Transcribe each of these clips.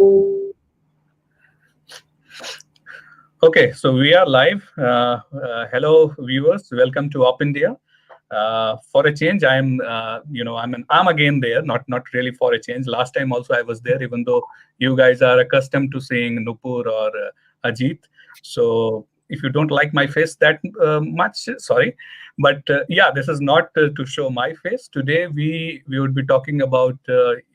Okay, so we are live. Hello, viewers. Welcome to Op India. For a change, I'm again there. Not really for a change. Last time also I was there, even though you guys are accustomed to seeing Nupur or Ajit. So if you don't like my face that much, sorry, but yeah, this is not to show my face. Today we would be talking about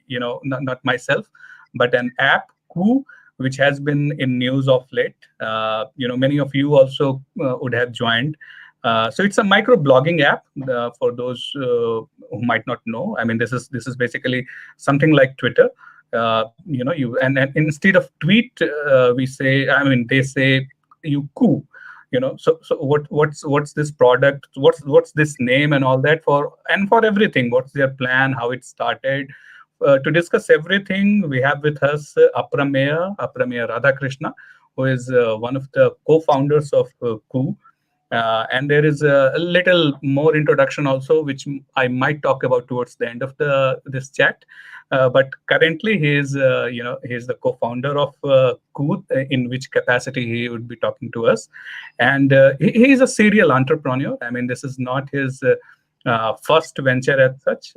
not myself, but an app, Coup, which has been in news of late. Many of you also would have joined. So it's a micro blogging app for those who might not know. I mean, this is basically something like Twitter. And instead of tweet, we say. I mean, they say you coup. So what's this product? What's this name and all that for? And for everything, what's their plan? How it started? To discuss everything, we have with us Aprameya Radhakrishna, who is one of the co-founders of Coup. And there is a little more introduction also, which I might talk about towards the end of this chat. But currently, he is the co-founder of Coup, in which capacity he would be talking to us. And he is a serial entrepreneur. I mean, this is not his first venture as such.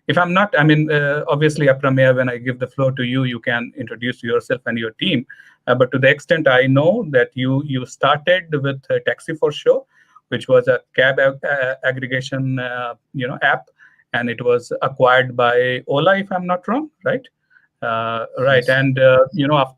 If I'm not, I mean, obviously, Aprameya, when I give the floor to you, you can introduce yourself and your team. But to the extent I know that you started with Taxi for Sure, which was a cab aggregation app, and it was acquired by Ola, if I'm not wrong, right? Right, Yes. and after that,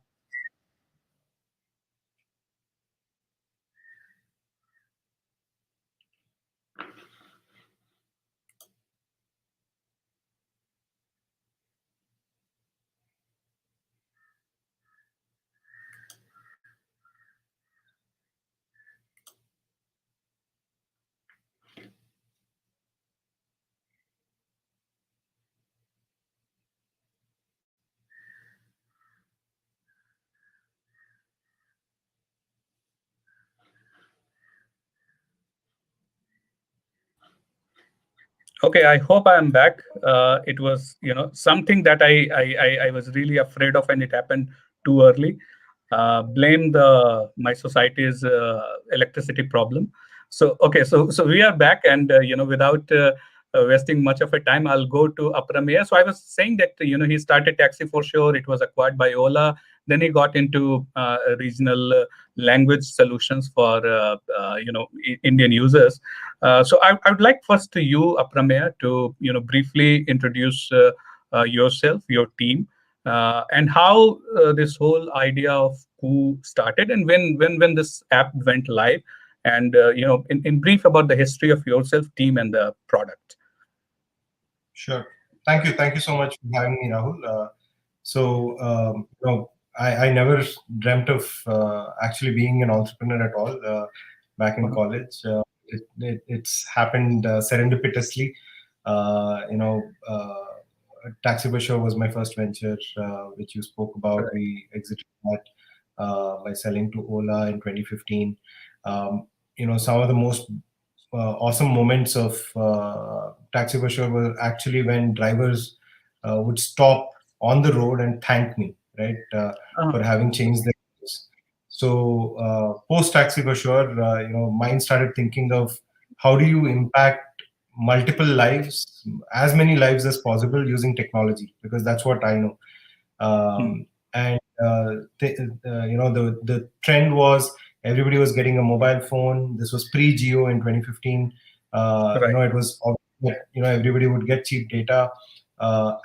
okay, I hope I am back. It was, something that I was really afraid of, and it happened too early. Blame the my society's electricity problem. So okay, so we are back, and without wasting much of a time, I'll go to Aprameya. So I was saying that he started Taxi for Sure. It was acquired by Ola. Then he got into regional language solutions for Indian users. So I would like first to you, Aprameya, to briefly introduce yourself, your team, and how this whole idea of Coup started, and when this app went live, and in brief about the history of yourself, team, and the product. Sure. Thank you so much for having me, Rahul. I never dreamt of actually being an entrepreneur at all back in Uh-huh. college. It's happened serendipitously. Uh, you know, uh, Taxi for Sure was my first venture, which you spoke about. Right. We exited that by selling to Ola in 2015. Some of the most awesome moments of Taxi for Sure were actually when drivers would stop on the road and thank me, right, Uh-huh. for having changed their lives. So post Taxi for Sure, mind started thinking of how do you impact multiple lives, as many lives as possible using technology, because that's what I know. Hmm. And the trend was everybody was getting a mobile phone. This was pre Geo in 2015. Right. It was everybody would get cheap data,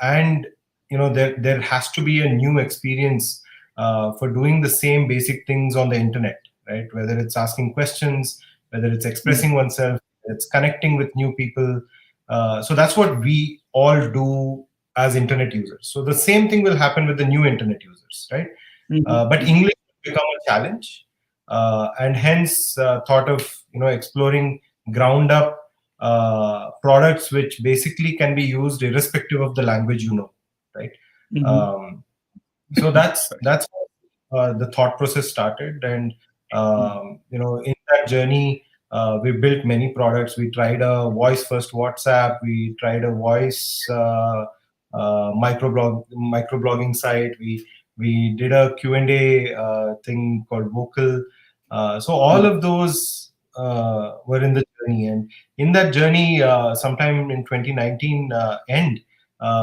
and there has to be a new experience for doing the same basic things on the internet, right? Whether it's asking questions, whether it's Hmm. expressing oneself, it's connecting with new people. So that's what we all do as internet users. So the same thing will happen with the new internet users, right? Hmm. But Hmm. English will become a challenge, and hence thought of exploring ground up products which basically can be used irrespective of the language right? Hmm. Um, so that's how, the thought process started, and Hmm. in that journey, we built many products. We tried a voice first WhatsApp. We tried a voice microblogging site. We did a Q&A thing called Vocal. So all of those were in the journey, and in that journey, sometime in 2019 end,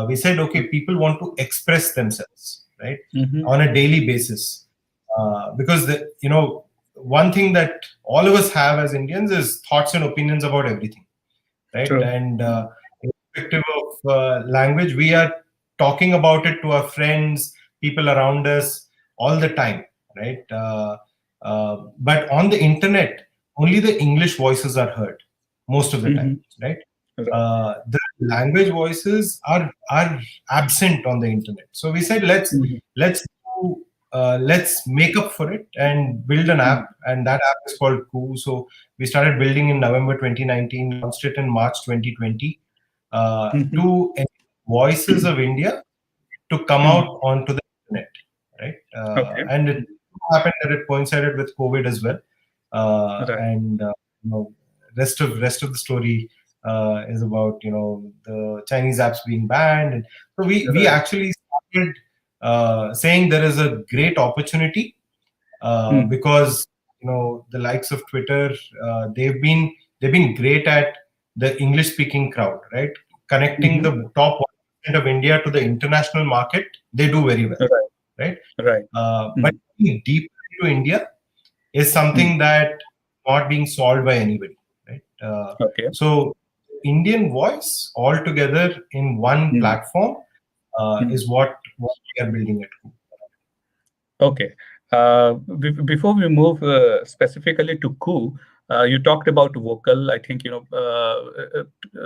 we said, okay, people want to express themselves, right, Mm-hmm. on a daily basis, because one thing that all of us have as Indians is thoughts and opinions about everything, right? True. And irrespective of language, we are talking about it to our friends, people around us all the time, right? But on the internet, only the English voices are heard most of the time, Mm-hmm. right? Right. The language voices are absent on the internet. So we said, Mm-hmm. let's do, let's make up for it and build an app, and that app is called Coup. So we started building in November 2019, launched it in March 2020, Mm-hmm. to voices of India to come Mm-hmm. out onto the internet, right? Okay. And it happened that it coincided with COVID as well, Right. and you know, rest of the story is about the Chinese apps being banned, and so we Right. actually started saying there is a great opportunity, Mm. because the likes of Twitter, they've been great at the English speaking crowd, right? Connecting Mm-hmm. the top 1% of India to the international market, they do very well, Right. right? Right. But Mm. going deep into India is Mm. something that not being solved by anybody, right? Okay. So Indian voice all together in one Mm. platform Mm. is what we are building at Coup. Okay. Before we move specifically to Coup, you talked about vocal. I think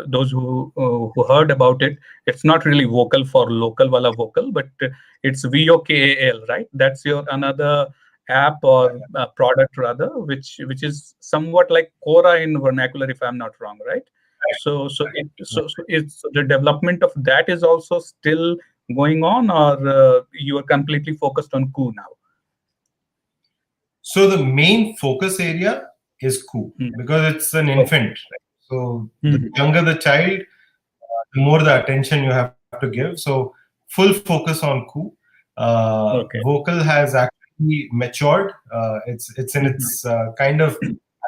those who heard about it. It's not really vocal for local wala vocal, but it's VOKAL, right? That's your another app or product rather, which is somewhat like Quora in vernacular, if I'm not wrong, right? So it's the development of that is also still going on, or you are completely focused on Coup now? So the main focus area is Coup Mm. because it's an Okay. infant. Right? So the Mhm. younger the child, the more the attention you have to give. So full focus on Coup. Okay. Vocal has actually matured. It's in Mhm. its kind of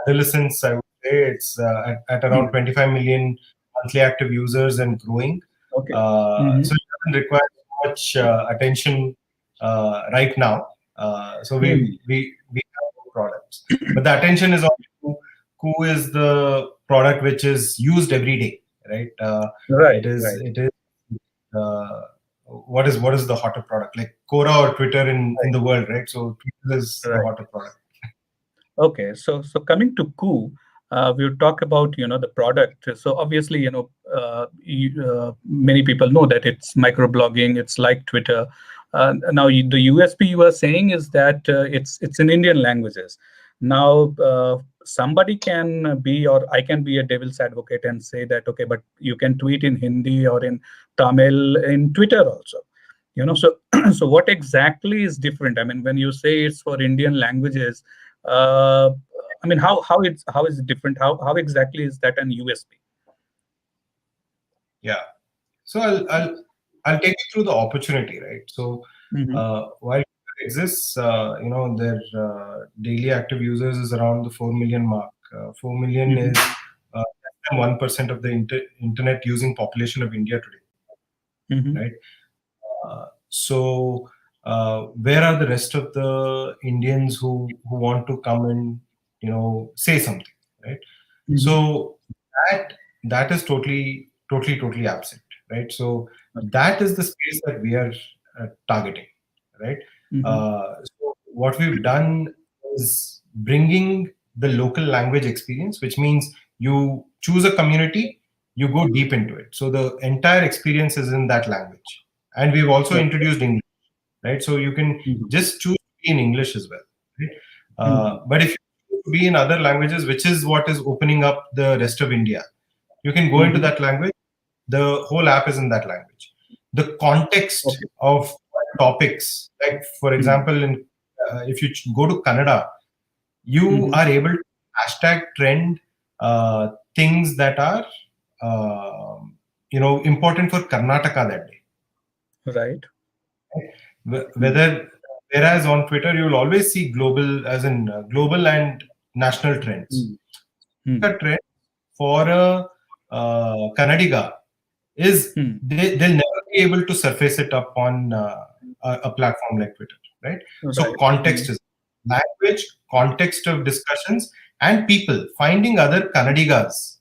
adolescence, I would say. It's at around Mhm. 25 million monthly active users and growing. Okay. So Mhm. it doesn't require so much attention right now. So we Mhm. we we have no products, but the attention is on Coup. Coup is the product which is used every day, right? Right. Right. It is uh, what is the hotter product, like Quora or Twitter in the world, right? So Twitter is the Right. hotter product. Okay, so coming to Coup, we'll talk about the product. So obviously many people know that it's microblogging. It's like Twitter. Now the USP you are saying is that it's in Indian languages. Now somebody can be, or I can be a devil's advocate and say that okay, but you can tweet in Hindi or in Tamil in Twitter also. So so what exactly is different? I mean, when you say it's for Indian languages, uh, I mean, how is it different? How exactly is that an USP? Yeah. So I'll take you through the opportunity, right? So Mm-hmm. while Twitter exists, their daily active users is around the 4 million mark. 4 million Mm-hmm. is less than 1% of the internet using population of India today, Mm-hmm. right? So where are the rest of the Indians who want to come and say something, right? Mm-hmm. So that that is totally absent, right? So that is the space that we are targeting, right? Mm-hmm. So what we've done is bringing the local language experience, which means you choose a community, you go deep into it. So the entire experience is in that language, and we've also Okay. introduced English, right? So you can Mm-hmm. just choose to be in English as well, right? Mm-hmm. But if you choose to be in other languages, which is what is opening up the rest of India, you can go into Mm-hmm. that language. The whole app is in that language. The context Okay. of topics, like for Mm-hmm. example, if you go to Canada, you Mm-hmm. are able to hashtag trend things that are important for Karnataka that day, Right. Whether Whereas on Twitter you will always see global, as in global and national trends. Mm. Mm. A trend for a Kannadiga is Mm. they'll never be able to surface it up on a platform like Twitter, right? So Right. context Mm. is language, context of discussions, and people finding other Kannadigas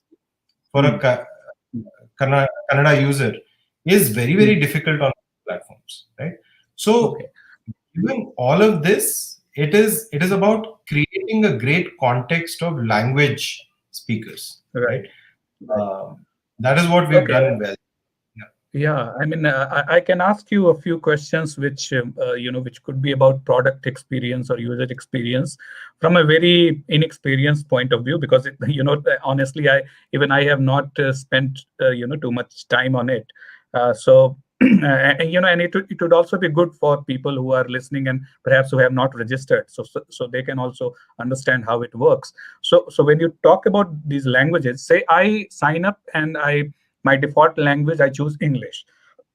for a Mm. Kannada user is very, very Mm. difficult on platforms, right? So Okay. doing all of this, it is about creating a great context of language speakers, right? Right. Right. That is what we've Okay. done well. Yeah. Yeah, I mean, I can ask you a few questions which which could be about product experience or user experience from a very inexperienced point of view, because honestly, I have not spent too much time on it. So and it would also be good for people who are listening and perhaps who have not registered, so they can also understand how it works. So when you talk about these languages, say I sign up and my default language, I choose English.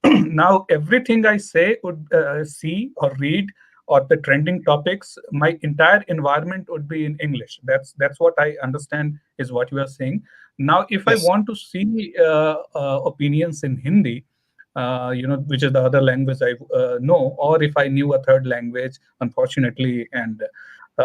Now everything I say would see or read, or the trending topics, my entire environment would be in English. That's what I understand is what you are saying. Now if I Yes. want to see opinions in Hindi, which is the other language I know, or if I knew a third language, unfortunately, and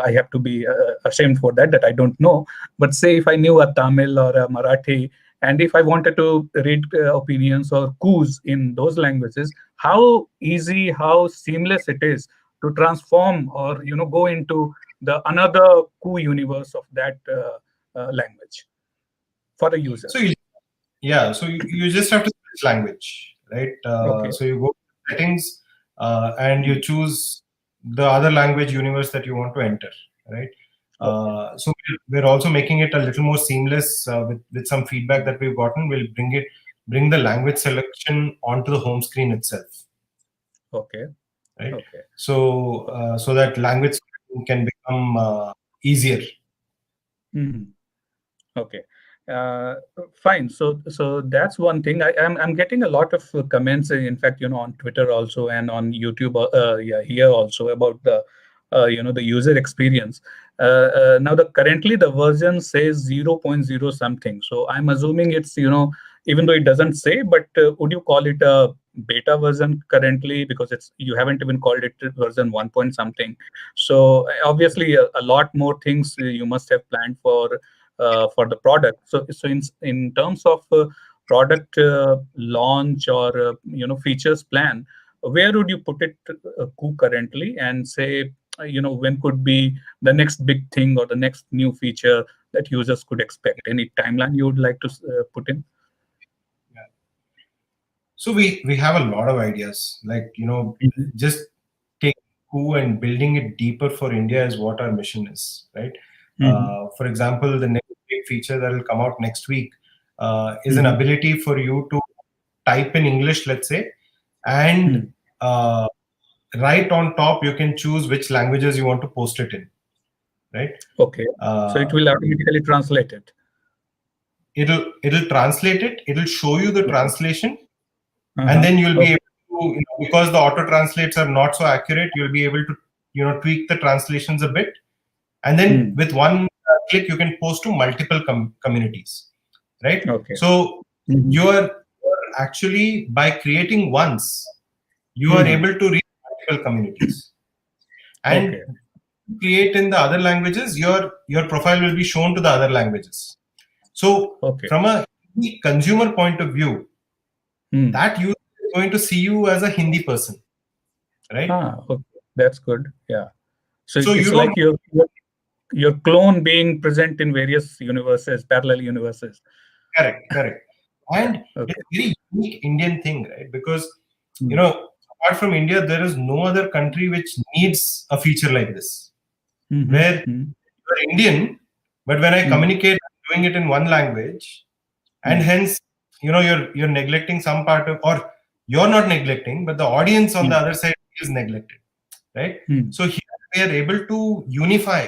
I have to be ashamed for that I don't know. But say if I knew a Tamil or a Marathi, and if I wanted to read opinions or coups in those languages, how easy, how seamless it is to transform or go into the another coup universe of that language for a user. So you just have to switch language, right? Okay. So you go to settings and you choose the other language universe that you want to enter, right? Okay. So we're also making it a little more seamless with some feedback that we've gotten. We'll bring the language selection onto the home screen itself, Okay. right? Okay. So that language can become easier. Mhm. Okay. Uh, Fine. So that's one thing. I'm getting a lot of comments. In fact, on Twitter also and on YouTube. Yeah, here also about the user experience. Now currently the version says 0.0 something. So I'm assuming it's even though it doesn't say, but would you call it a beta version currently, because it's you haven't even called it version 1 point something. So obviously a lot more things you must have planned for the product. So in terms of product launch or features plan, where would you put it currently, and say when could be the next big thing or the next new feature that users could expect? Any timeline you would like to put in? Yeah. So we have a lot of ideas, like Mhm. just taking Coup and building it deeper for India is what our mission is, right? Mhm. For example, the next big feature that will come out next week is an Mhm. ability for you to type in English, let's say, and Mhm. uh, right on top you can choose which languages you want to post it in, right? Okay, so Uh, it will automatically translate it. it'll translate it. It'll show you the Okay. translation, and Uh-huh. then you'll be Okay. able to, because the auto translates are not so accurate, you'll be able to tweak the translations a bit, and then Hmm. with one click you can post to multiple communities, right? Okay. So Mhm. you're actually, by creating once, you are Mhm. able to reach multiple communities, and Okay. create in the other languages, your profile will be shown to the other languages. So Okay. from a consumer point of view, Hmm. that user is going to see you as a Hindi person, right? Okay. That's good. Yeah. So So it's you don't. like your clone being present in various universes, parallel universes. Correct. Yeah. And it's Okay. a very unique Indian thing, right? Because you Hmm. know, apart from India, there is no other country which needs a feature like this, Mm-hmm. where Hmm. you're Indian, but when I Hmm. communicate, I'm doing it in one language, and Hmm. hence, you're neglecting some part of, or you're not neglecting, but the audience on the Hmm. other side is neglected, right? Hmm. So here we are able to unify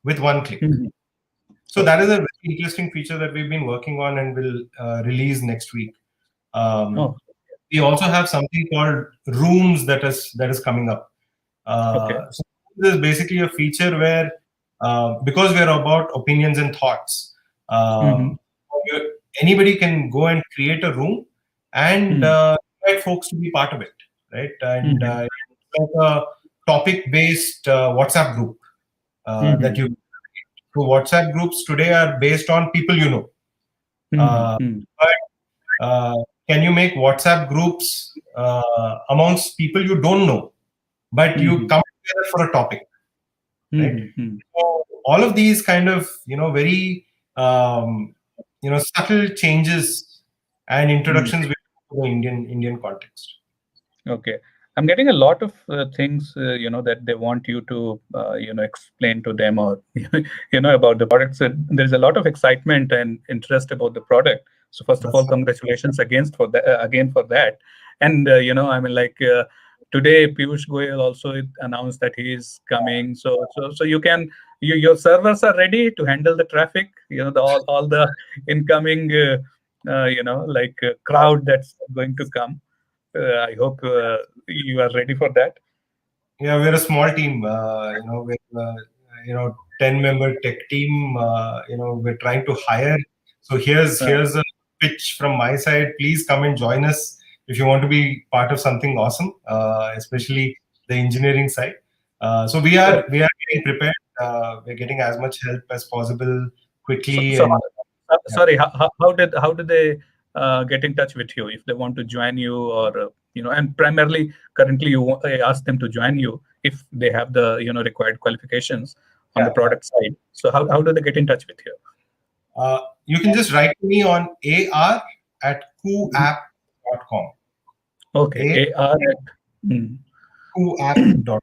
with one click. Hmm. So that Okay. is a very interesting feature that we've been working on and will release next week. Um, Oh. we also have something called rooms that is coming up. Okay. So this is basically a feature where, because we're about opinions and thoughts, Mm-hmm. you- anybody can go and create a room and Mm-hmm. invite folks to be part of it, right? And Mm-hmm. it's like a topic-based WhatsApp group that you. So WhatsApp groups today are based on people you know. Uh, Mm-hmm. but can you make WhatsApp groups amongst people you don't know, but you Mm-hmm. come together for a topic, right? Mm-hmm. So all of these kind of very subtle changes and introductions to the Indian context. Okay. I'm getting a lot of things, that they want you to, explain to them or, about the product. So there's a lot of excitement and interest about the product. So first of all, That's congratulations again for that. And, today Piyush Goyal also announced that he is coming. So your servers are ready to handle the traffic, all the incoming, crowd that's going to come. I hope you are ready for that. Yeah, we're a small team. We're 10-member tech team. We're trying to hire. So here's a pitch from my side. Please come and join us if you want to be part of something awesome, especially the engineering side. So So, we are getting prepared. We're getting as much help as possible so, quickly, so and yeah. sorry. How did they get in touch with you if they want to join you, or and primarily currently I ask them to join you if they have the required qualifications on the Yeah. product side. So how do they get in touch with you? You can just write to me on Mhm. ar@couapp.com. Okay, A AR. Hmm. couapp.com.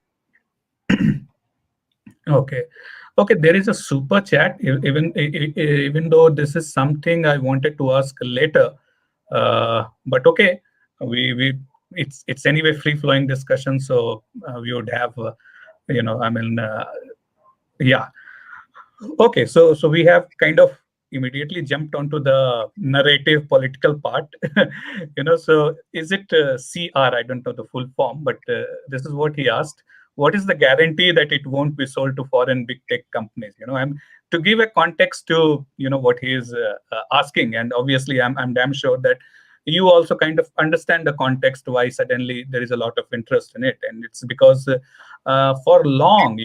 Okay. Okay, there is a super chat. Even though this is something I wanted to ask later, but okay, we it's anyway free flowing discussion, so we would have, I mean, yeah. Okay, so we have kind of immediately jumped onto the narrative political part. So is it CR? I don't know the full form, but this is what he asked. What is the guarantee that it won't be sold to foreign big tech companies? I'm to give a context to what he is asking, and obviously I'm damn sure that you also kind of understand the context why suddenly there is a lot of interest in it, and it's because for long,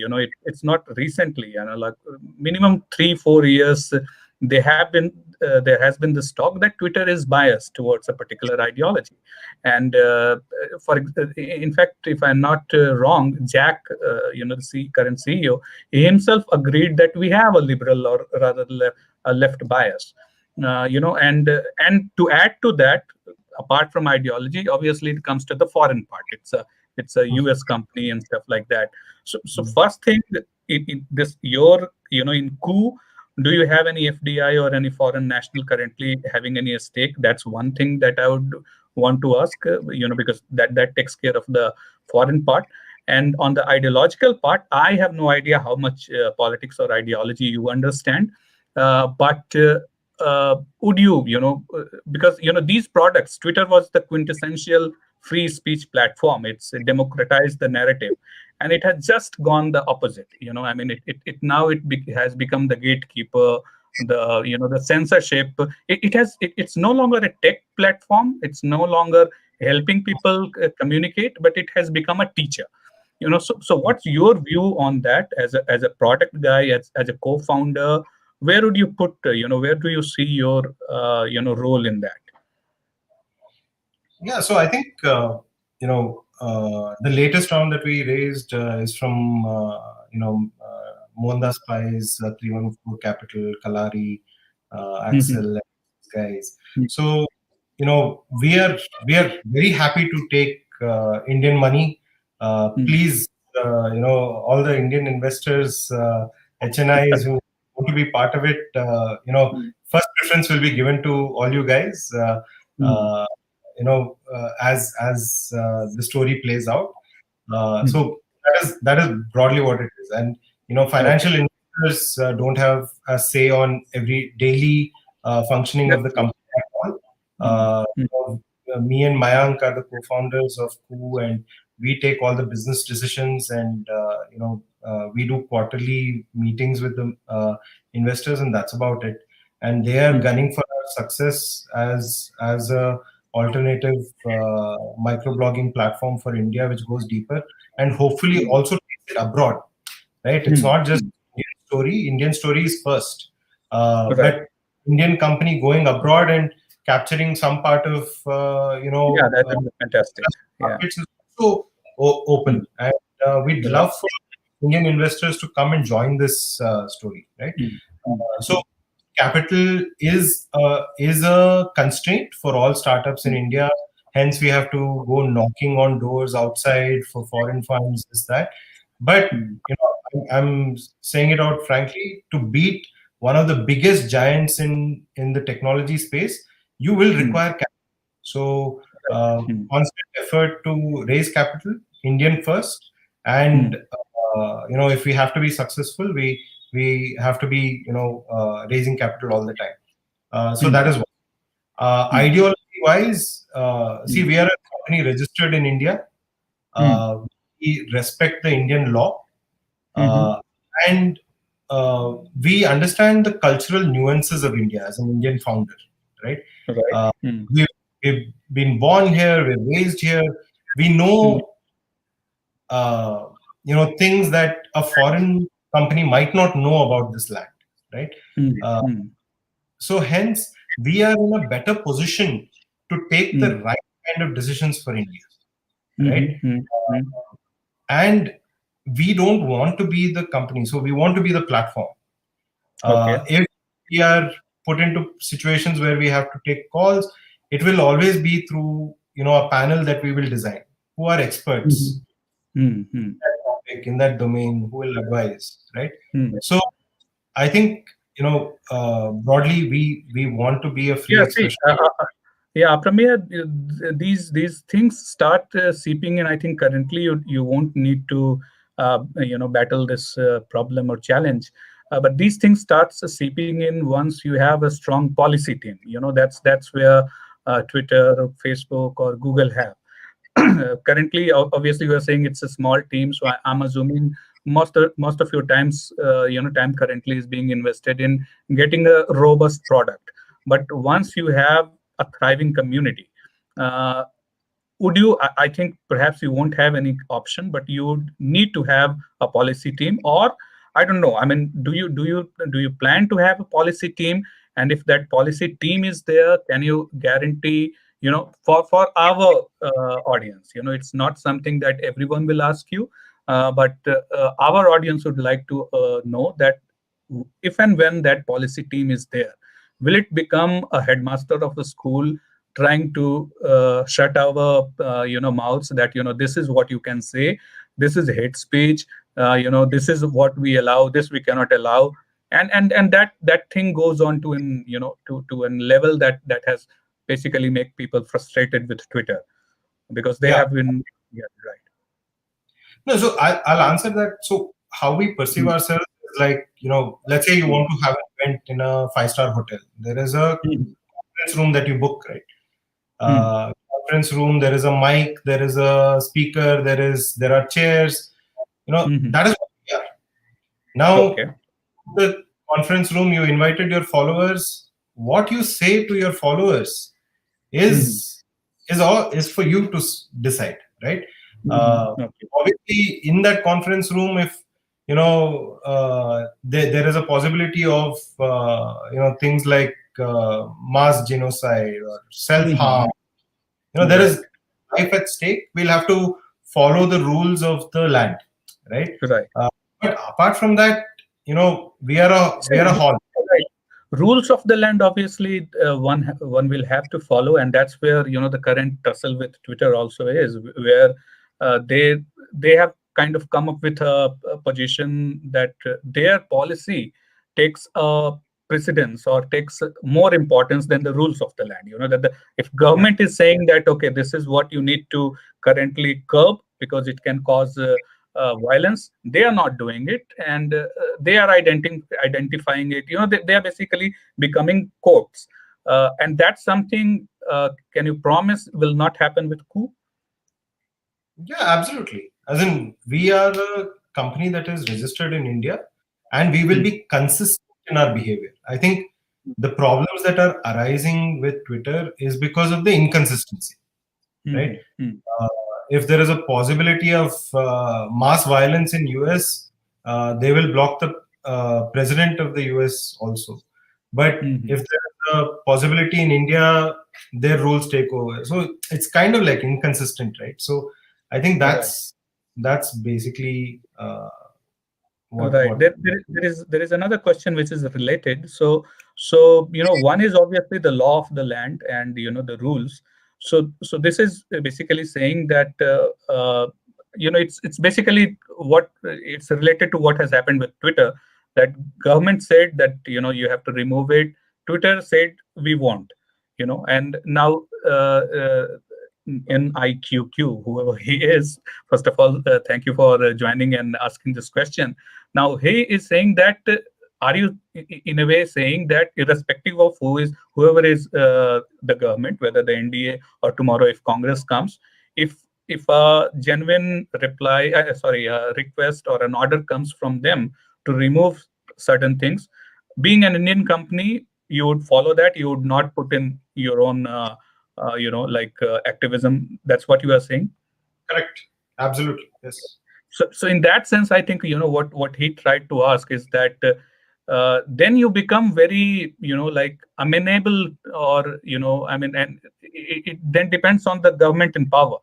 it's not recently, like minimum 3-4 years, they have been there has been this talk that Twitter is biased towards a particular ideology. And in fact, if I'm not wrong, Jack, the current CEO, he himself agreed that we have a liberal, or rather a left bias. And to add to that, apart from ideology, obviously it comes to the foreign part. It's a US company and stuff like that. So first thing, in this your in Coup, do you have any FDI or any foreign national currently having any stake? That's one thing that I would want to ask, because that takes care of the foreign part. And on the ideological part, I have no idea how much politics or ideology you understand. But would because these products, Twitter was the quintessential free speech platform. It's democratized the narrative, and it has just gone the opposite. I mean, it now has become the gatekeeper, the censorship. It's no longer a tech platform. It's no longer helping people communicate, but it has become a teacher. So what's your view on that as a product guy, as a co-founder? Where would you put, where do you see your role in that? Yeah, so I think the latest round that we raised is from Mohandas Pai's 314 Capital, Kalari, Mhm. Axel, guys. So we are very happy to take Indian money. Mhm. Please, all the Indian investors, HNIs who want to be part of it, first preference will be given to all you guys. Mhm. Uh, as the story plays out. Mhm. So that is broadly what it is. And Okay, financial investors don't have a say on every daily functioning of that's the true. company at all. Mhm. Uh, Mhm. me and Mayank are the co-founders of Coup, and we take all the business decisions, and we do quarterly meetings with the investors, and that's about it. And they are gunning for our success as a alternative microblogging platform for India, which goes deeper and hopefully also takes it abroad. Right? It's not just Indian story. Indian story is first, Right. but Indian company going abroad and capturing some part of Yeah, that is fantastic. Yeah. markets is also Mm, open, and we'd right. love for Indian investors to come and join this story, right? Mm, mm, So capital is a constraint for all startups in mm, India. Hence, we have to go knocking on doors outside for foreign funds, this that. But mm, I'm saying it out frankly, to beat one of the biggest giants in the technology space, you will mm, require capital. So right. Mm, constant effort to raise capital, Indian first, and mm, if we have to be successful, we have to be raising capital all the time. So mm, that is one. mm, Ideology wise, see, mm, we are a company registered in India. mm, Uh, we respect the Indian law, mhm, uh, and we understand the cultural nuances of India as an Indian founder, right? right. Uh, Mm, we've been born here, we're raised here. We mm, know, uh, things that a foreign company might not know about this land, right? mm, Uh, mm, so hence, we are in a better position to take the mm, right kind of decisions for India, right? mhm, mm, mm. And we don't want to be the company, so we want to be the platform. Okay. If we are put into situations where we have to take calls, it will always be through a panel that we will design, who are experts Mhm, mm, mm, in that topic, in that domain, who will advise, right? mm. So I think broadly we want to be a free Yeah, see, expression. yeah, Aprameya, these things start seeping in. I think currently you won't need to battle this problem or challenge, but these things starts seeping in once you have a strong policy team. That's where Twitter, or Facebook, or Google have. Currently, obviously, you are saying it's a small team, so I'm assuming most of your time currently is being invested in getting a robust product. But once you have a thriving community, uh, would you? I think perhaps you won't have any option, but you would need to have a policy team, or I don't know. I mean, do you plan to have a policy team? And if that policy team is there, can you guarantee, for our audience, it's not something that everyone will ask you, but our audience would like to know that if and when that policy team is there, will it become a headmaster of the school trying to shut our mouths that this is what you can say, this is hate speech, this is what we allow, this we cannot allow, and that thing goes on to an to a level that has basically make people frustrated with Twitter because they Yeah. have been. Yeah, right. No, so I'll answer that. So how we perceive Mm, ourselves is like, let's say you mm, want to have an event in a five-star hotel. There is a mm, conference room that you book, right? mm, Conference room, there is a mic, there is a speaker, there are chairs. mhm. That is what we are. Now, Okay. the conference room, you invited your followers. What you say to your followers Mhm, is for you to decide, right? mhm. Uh, Okay. Obviously, in that conference room, if there is a possibility of things like mass genocide or self Mhm. harm, there Right. is life at stake. We'll have to follow the rules of the land, right? Right. Uh, but apart from that, we So, are a hall. right. Rules of the land, obviously, one will have to follow, and that's where the current tussle with Twitter also is, where they have kind of come up with a position that their policy takes a precedence or takes more importance than the rules of the land. That if Yeah. government is saying that okay, this is what you need to currently curb because it can cause violence, they are not doing it, and they are identifying it. They are basically becoming courts. And that's something, can you promise will not happen with Coup? Yeah, absolutely. As in, we are a company that is registered in India, and we will Hmm. be consistent in our behavior. I think the problems that are arising with Twitter is because of the inconsistency, right? Hmm. Hmm. Uh, if there is a possibility of mass violence in US, they will block the president of the US also. But Hmm. if there is a possibility in India, their rules take over. So it's kind of like inconsistent, right? So I think Right. that's basically Right. what. There is another question which is related. So one is obviously the law of the land and the rules. So this is basically saying that it's basically what it's related to what has happened with Twitter. That government said that you have to remove it. Twitter said we won't. And now NIQQ, whoever he is, first of all, thank you for joining and asking this question. Now he is saying that, are you in a way saying that irrespective of whoever is the government, whether the NDA or tomorrow if Congress comes, if a genuine request or an order comes from them to remove certain things, being an Indian company, you would follow that. You would not put in your own, activism. That's what you are saying. Correct. Absolutely. Yes. So in that sense, I think what he tried to ask is that then you become very like amenable, or I mean, and it then depends on the government in power.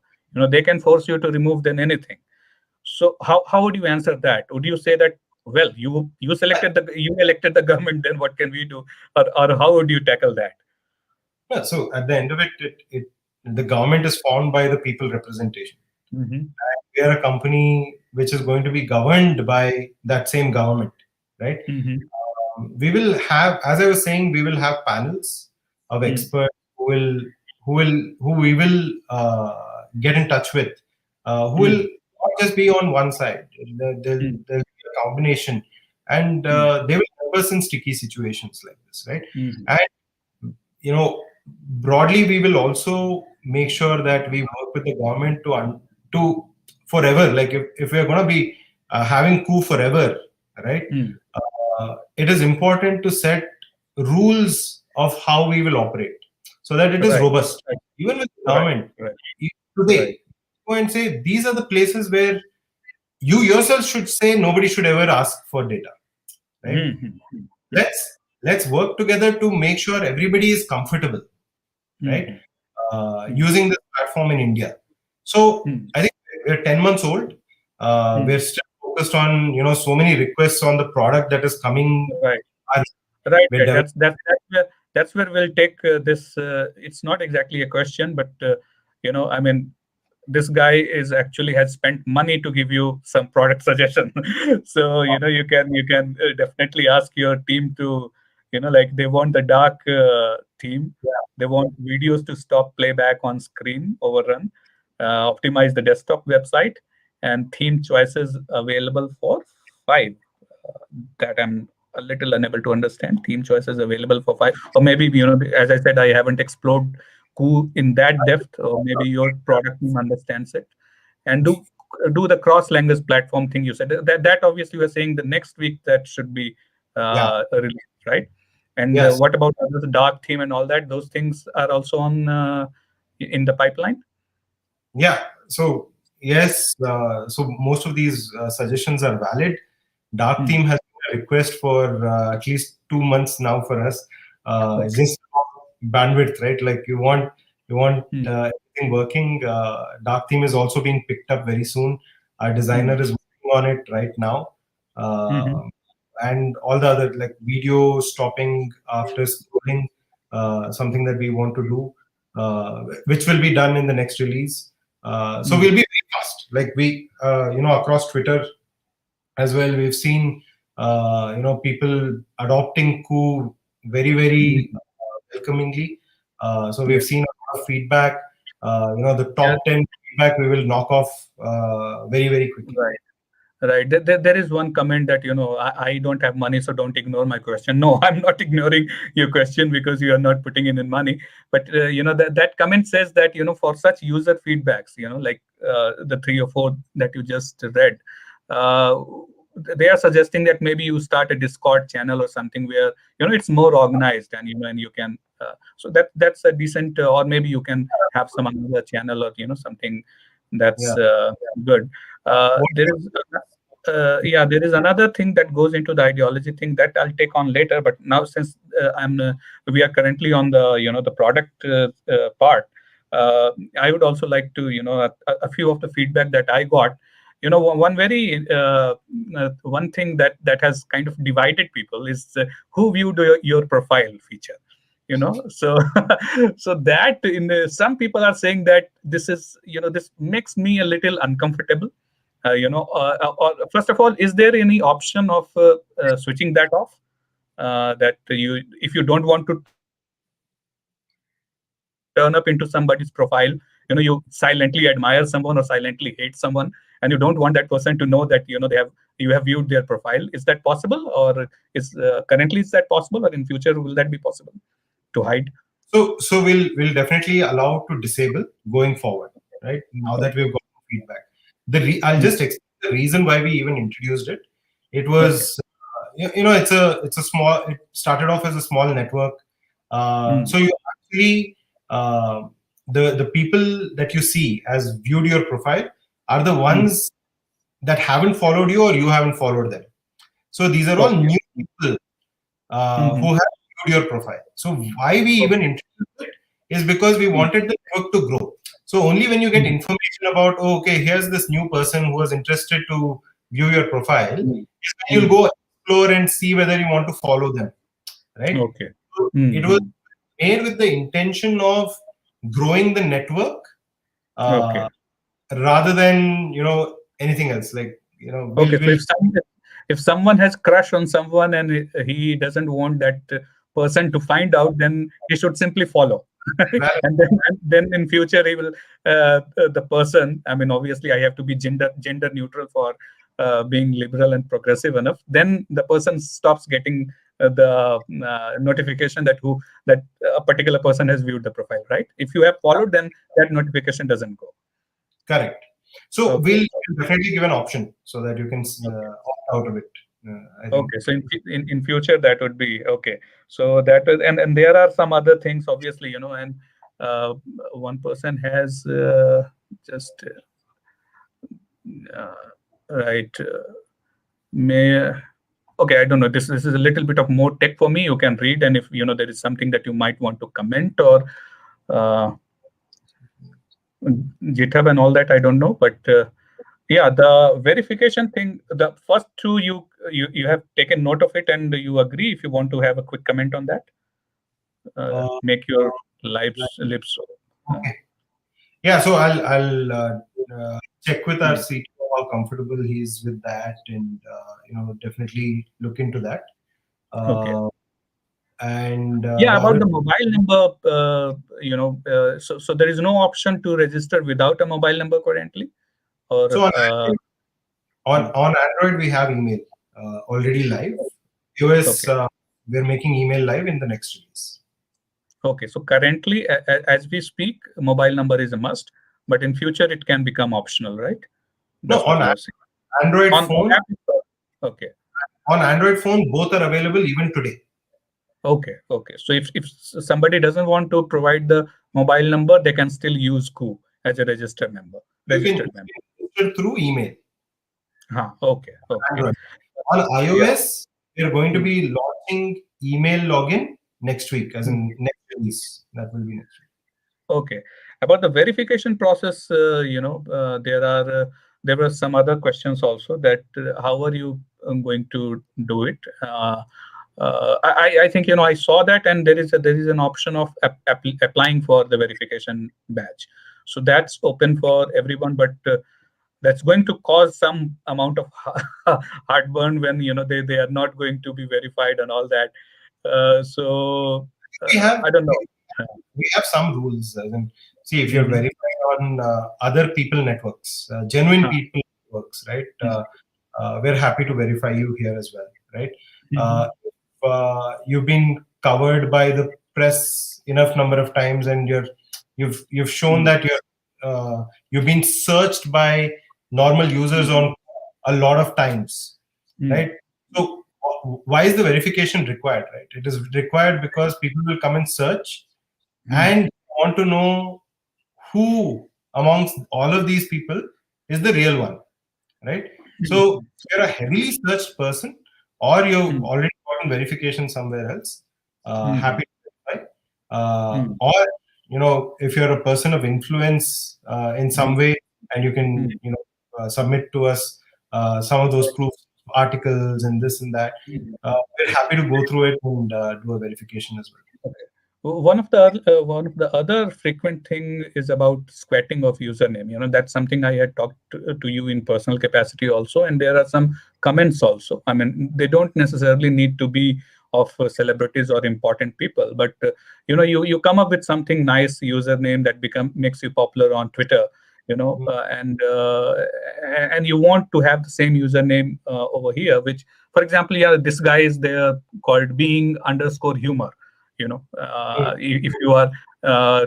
They can force you to remove then anything. So how would you answer that? Would you say that, well, you elected the government, then what can we do, or how would you tackle that? Yeah, so at the end of it, the government is formed by the people representation. Mm-hmm. We are a company which is going to be governed by that same government, right? Mm-hmm. We will have, as I was saying, we will have panels of experts who we will get in touch with, who will Mm-hmm. not just be on one side. There'll be a combination, and they will help us in sticky situations like this, right? Mm-hmm. And broadly, we will also make sure that we work with the government to forever. Like if we're going to be having coup forever, right? Mm-hmm. It is important to set rules of how we will operate so that it is Right. robust. Right. Even with the Right. government, Right. Right. today, go and say these are the places where you yourself should say nobody should ever ask for data, right? Mm-hmm. Let's work together to make sure everybody is comfortable, right? Mm-hmm. Using this platform in India. So Mm-hmm. I think we're 10 months old. We're Mm-hmm. still focused on so many requests on the product that is coming. Right. Our- Right, We're right. developing. That's where we'll take this. It's not exactly a question, but I mean, this guy is actually has spent money to give you some product suggestion. So you can definitely ask your team to, like they want the dark theme. They want videos to stop playback on screen overrun, optimize the desktop website, and theme choices available for 5. That I'm a little unable to understand. Theme choices available for 5, or maybe as I said, I haven't explored Coup in that depth, or maybe your product team understands it. And do the cross language platform thing you said. That obviously we're saying the next week that should be Yeah. released, right? And Yes. what about the dark theme and all that? Those things are also on in the pipeline. Yeah. So yes. So most of these suggestions are valid. Dark Hmm. theme has been a request for at least 2 months now for us. Okay. Just bandwidth, right? Like you want Hmm. everything working. Dark theme is also being picked up very soon. Our designer Hmm. is working on it right now, Hmm. and all the other like video stopping after scrolling, something that we want to do, which will be done in the next release. So Hmm. we'll be very fast. Like we, across Twitter as well, we've seen people adopting Coup very very Hmm. welcomingly. So we've Yes. seen a lot of feedback. The Yes. top 10 feedback we will knock off very very quickly. Right. Right. There is one comment that, I don't have money, so don't ignore my question. No, I'm not ignoring your question because you are not putting in money. But, that comment says that, for such user feedbacks, like the three or four that you just read, uh, they are suggesting that maybe you start a Discord channel or something where, it's more organized and, and you can, so that's a decent, or maybe you can have some other channel or, something that's Yeah. good. What There is yeah, there is another thing that goes into the ideology thing that I'll take on later. But now, since we are currently on the the product part, I would also like to a few of the feedback that I got. One very one thing that has kind of divided people is who viewed your profile feature. So so that some people are saying that this is this makes me a little uncomfortable. First of all, is there any option of switching that off? That you, if you don't want to turn up into somebody's profile, you silently admire someone or silently hate someone, and you don't want that person to know that you have viewed their profile. Is that possible, or is currently is that possible, or in future will that be possible to hide? so we'll definitely allow to disable going forward, right? Now that we've got feedback, I'll Mm. just explain the reason why we even introduced it. It Okay. was it's a small. It started off as a small network. Mm. So you actually the people that you see as viewed your profile are the Mm. ones that haven't followed you or you haven't followed them. So these are all Okay. new people Hmm. who have viewed your profile. So why we even Okay. introduced it is because we Mm. wanted the network to grow. So only when you get Mm. information about, oh, okay, here's this new person who was interested to view your profile, Mm. is when you'll Mm. go explore and see whether you want to follow them, right? Okay. So it was Mm-hmm. made with the intention of growing the network Okay. uh, rather than anything else. Like Okay. So we'll if someone has crush on someone and he doesn't want that person to find out, then he should simply follow. And then in future he will the person. I mean, obviously, I have to be gender neutral for being liberal and progressive enough. Then the person stops getting the notification that a particular person has viewed the profile. Right? If you have followed, then that notification doesn't go. correct. So Okay. we'll definitely give an option so that you can Okay. opt out of it. I think. Okay, so in future that would be okay. So that is, and there are some other things, obviously, and uh, one person has just uh, right. May Okay, I don't know. This is a little bit of more tech for me. You can read, and if there is something that you might want to comment or uh, GitHub and all that, I don't know, but. Yeah, the verification thing, the first two you have taken note of it and you agree. If you want to have a quick comment on that, Uh, make your lips. Uh, okay. Yeah. So I'll check with our mm, CTO how comfortable he is with that, and definitely look into that. okay. Uh, and Yeah, the about other the mobile number, so there is no option to register without a mobile number currently, so or mm, on Android we have email already live. iOS okay. we're making email live in the next release. Okay, so currently, as we speak, mobile number is a must, but in future it can become optional, right? No, That's what you are saying. Android On phone app, okay. on Android phone both are available even today. Okay, okay. So if somebody doesn't want to provide the mobile number, they can still use Coup as a You registered can member. register through email. Huh, okay, okay. Android. On Yeah. iOS, we're going to Hmm. be launching email login next week, as Hmm. in next release. That will be next week. Okay. About the verification process, there were some other questions also that how are you going to do it? I think I saw that, and there is an option of applying for the verification badge. So that's open for everyone, but that's going to cause some amount of heartburn when they are not going to be verified and all that. So We have I don't know. we have some rules. As in, see, if you're Mhm. verified on other people networks, genuine Huh. people networks, right? we're happy to verify you here as well, right? Mhm. If you've been covered by the press enough number of times, and you've shown that you've been searched by normal users Mhm. on a lot of times, Mhm. right? So why is the verification required, right? It is required because people will come and search Mhm. and want to know who amongst all of these people is the real one, right? So Mhm. if you're a heavily searched person, or you've Mhm. already gotten verification somewhere else, Mhm. happy to verify. Mhm. Or if you're a person of influence in some Mhm. way, and you can Mhm. submit to us some of those proofs, articles, and this and that. Mhm. We're happy to go through it and do a verification as well. Okay. One of the other frequent thing is about squatting of username. That's something I had talked to you in personal capacity also, and there are some comments also. I mean, they don't necessarily need to be of celebrities or important people, but you come up with something nice username that become makes you popular on Twitter. And you want to have the same username over here, which, for example, yeah, this guy is there called being underscore humor. If you are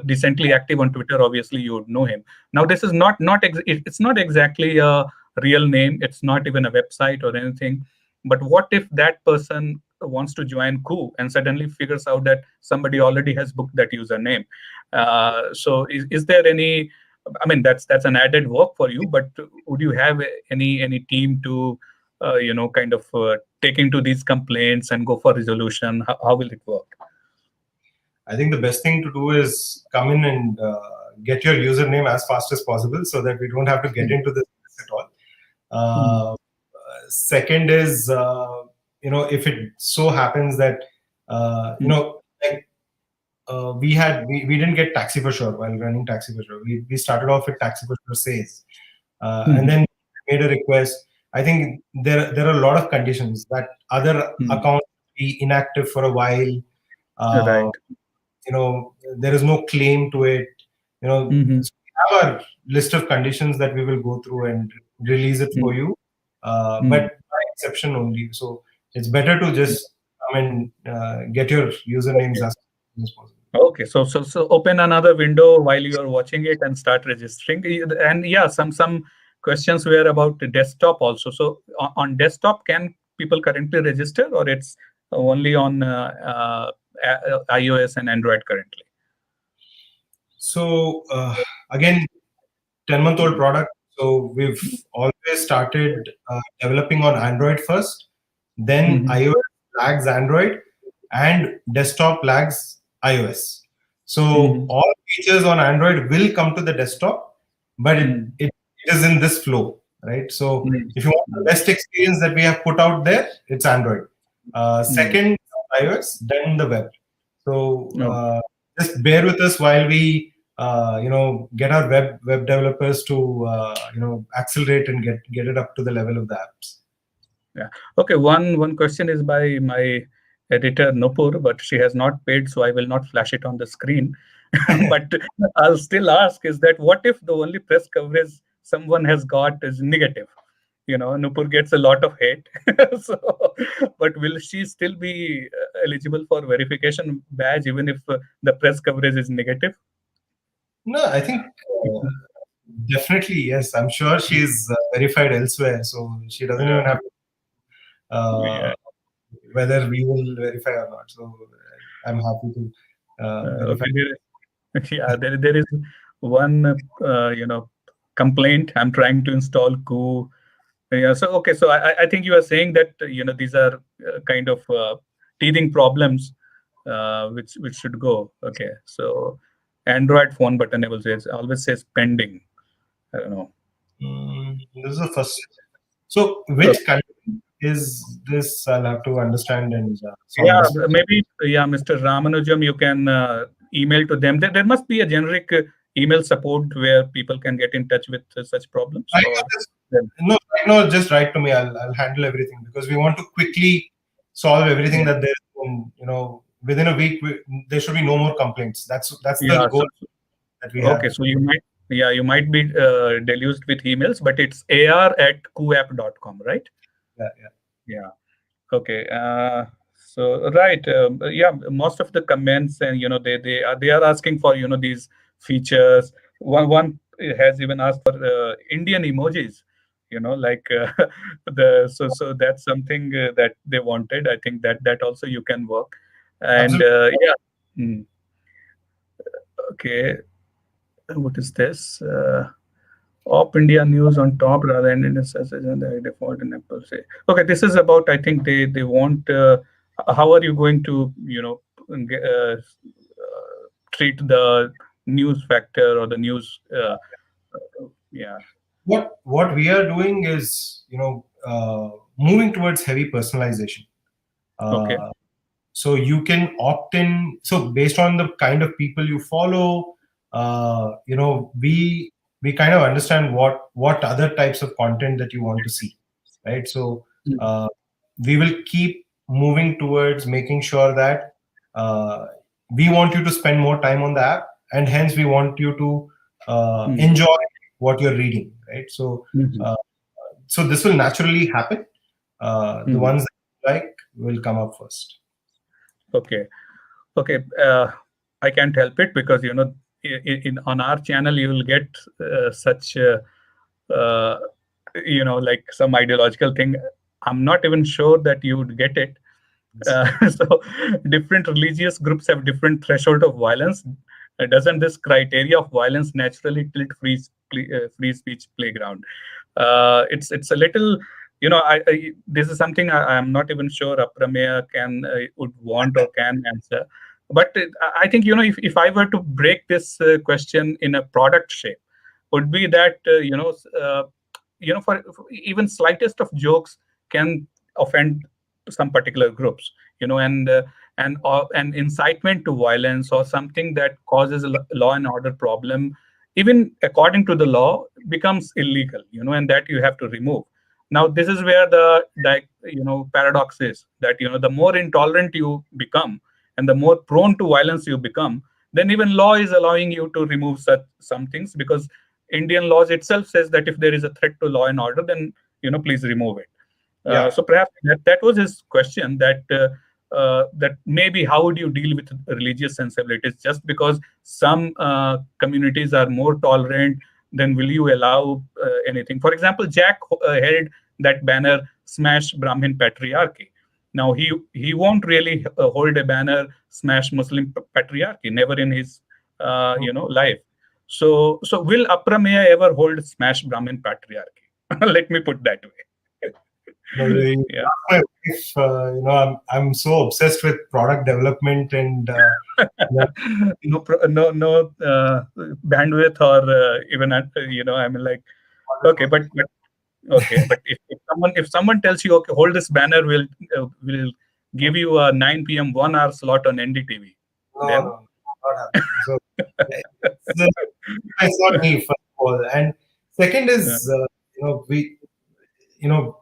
decently active on Twitter, obviously you would know him. Now, this is it's not exactly a real name. It's not even a website or anything. But what if that person wants to join Coup and suddenly figures out that somebody already has booked that username? So is there any? I mean, that's an added work for you. But would you have any team to kind of take into these complaints and go for resolution? How will it work? I think the best thing to do is come in and get your username as fast as possible, so that we don't have to get into this at all. Mm, Second is, if it so happens that, mm, like, we didn't get Taxi for Sure while running Taxi for Sure. We started off with Taxi for Sure says, and mhm, then made a request. I think there are a lot of conditions that other mm. accounts be inactive for a while. Uh, Right. there is no claim to it. Mhm, So we have our list of conditions that we will go through and release it for mm, you, but mm, by exception only. So it's better to mm. just come and get your usernames Okay. as soon as possible. Okay. So open another window while you are watching it and start registering. And yeah, some questions were about the desktop also. So on desktop, can people currently register, or it's only on iOS and Android currently? So again, 10-month-old Mm, product. So we've always started developing on Android first, then mhm, iOS lags Android, and desktop lags iOS. So mhm, all features on Android will come to the desktop, but mm, it is in this flow, right? So mm, if you want the mm, best experience that we have put out there, it's Android. mm. Second, iOS, then the web. So No. just bear with us while we get our web developers to accelerate and get it up to the level of the apps. Yeah. Okay. One question is by my editor Nupur, but she has not paid, so I will not flash it on the screen. But I'll still ask: is that what if the only press coverage someone has got is negative? Nupur gets a lot of hate. So, but will she still be eligible for verification badge even if the press coverage is negative? No, I think definitely yes. I'm sure she's verified elsewhere, so she doesn't even Uh, have yeah. uh, whether we will verify or not. So I'm happy to verify. Okay. Yeah, there is one complaint. I'm trying to install Coup. Yeah, so okay, so I think you are saying that these are kind of teething problems which should go. Okay, so Android phone button always says pending. I don't know. This is the first. So which country is this? I'll have to understand and solve Yeah, this. maybe, yeah, Mr. Ramanujam, you can email to them. There must be a generic email support where people can get in touch with such problems, Right now, or just, then, no, right now, just write to me. I'll handle everything because we want to quickly solve everything yeah, that there's. Within a week, there should be no more complaints. That's the yeah. goal that we Okay, have. so you might. Yeah, you might be deluged with emails, but it's ar@couapp.com, right? Yeah, yeah. Yeah. Okay. So right. Yeah. Most of the comments, and they are asking for these features. One has even asked for Indian emojis. Like so that's something that they wanted. I think that also you can work. And Absolutely. yeah. Mm, okay. What is this? Op India news on top rather than in a search engine the default in Apple say. Okay, this is about, I think they want how are you going to treat the news factor or the news yeah. What we are doing is, moving towards heavy personalization. Okay. Uh, so you can opt in. So based on the kind of people you follow, we kind of understand what other types of content that you want to see, right? So Mm, uh, we will keep moving towards making sure that uh, we want you to spend more time on the app, and hence we want you to mm, enjoy what you're reading, right? mhm, Uh, so this will naturally happen. The mhm. ones that you like will come up first. Okay. Okay. I can't help it because in on our channel you will get such uh, like some ideological thing. I'm not even sure that you would get it. So different religious groups have different threshold of violence. Doesn't this criteria of violence naturally tilt free speech playground? It's a little, this is something I'm not even sure Aprameya can would want or can answer. But I think if I were to break this question in a product shape, would be that for even slightest of jokes can offend some particular groups, and incitement to violence or something that causes a law and order problem, even according to the law, becomes illegal, and that you have to remove. Now this is where the paradox is that the more intolerant you become and the more prone to violence you become, then even law is allowing you to remove such some things, because Indian laws itself says that if there is a threat to law and order, then please remove it. Yeah, So perhaps that was his question. That maybe how would you deal with religious sensibilities? Just because some communities are more tolerant, then will you allow anything? For example, Jack held that banner "Smash Brahmin Patriarchy." Now he won't really hold a banner "Smash Muslim Patriarchy." Never in his life. So will Aprameya ever hold "Smash Brahmin Patriarchy"? Let me put that way. no, you Yeah. ask my wife. I'm so obsessed with product development and yeah, No bandwidth or even I mean, like, okay, but okay, but if someone tells you, okay, hold this banner, will give you a 9 p.m. 1 hour slot on NDTV, no, then no, not happening. So it's, it's not me, first of all, and second uh, is you know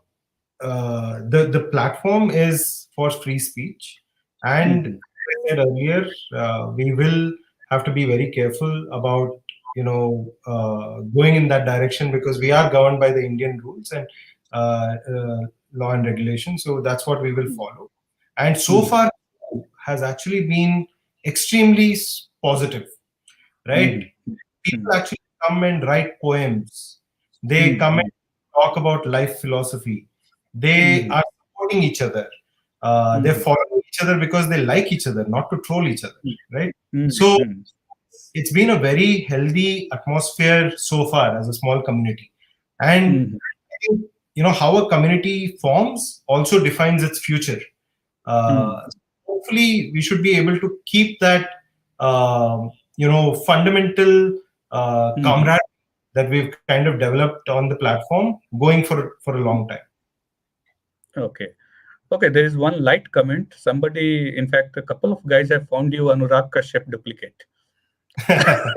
the platform is for free speech, and mhm, as I said earlier, we will have to be very careful about going in that direction, because we are governed by the Indian rules and law and regulation. So that's what we will follow. And so mhm, far has actually been extremely positive, right? mhm, People mhm, actually come and write poems. They come and mhm, talk about life philosophy. They mhm, are supporting each other. They're mhm, following each other because they like each other, not to troll each other, right? mhm, So mhm, it's been a very healthy atmosphere so far as a small community. And mhm, I think, how a community forms also defines its future. mhm, Uh, Hopefully, we should be able to keep that, fundamental mhm. camaraderie that we've kind of developed on the platform going for a long Okay. Okay, there is one light comment. Somebody, in fact, a couple of guys have found you Anurag Kashyap duplicate. time.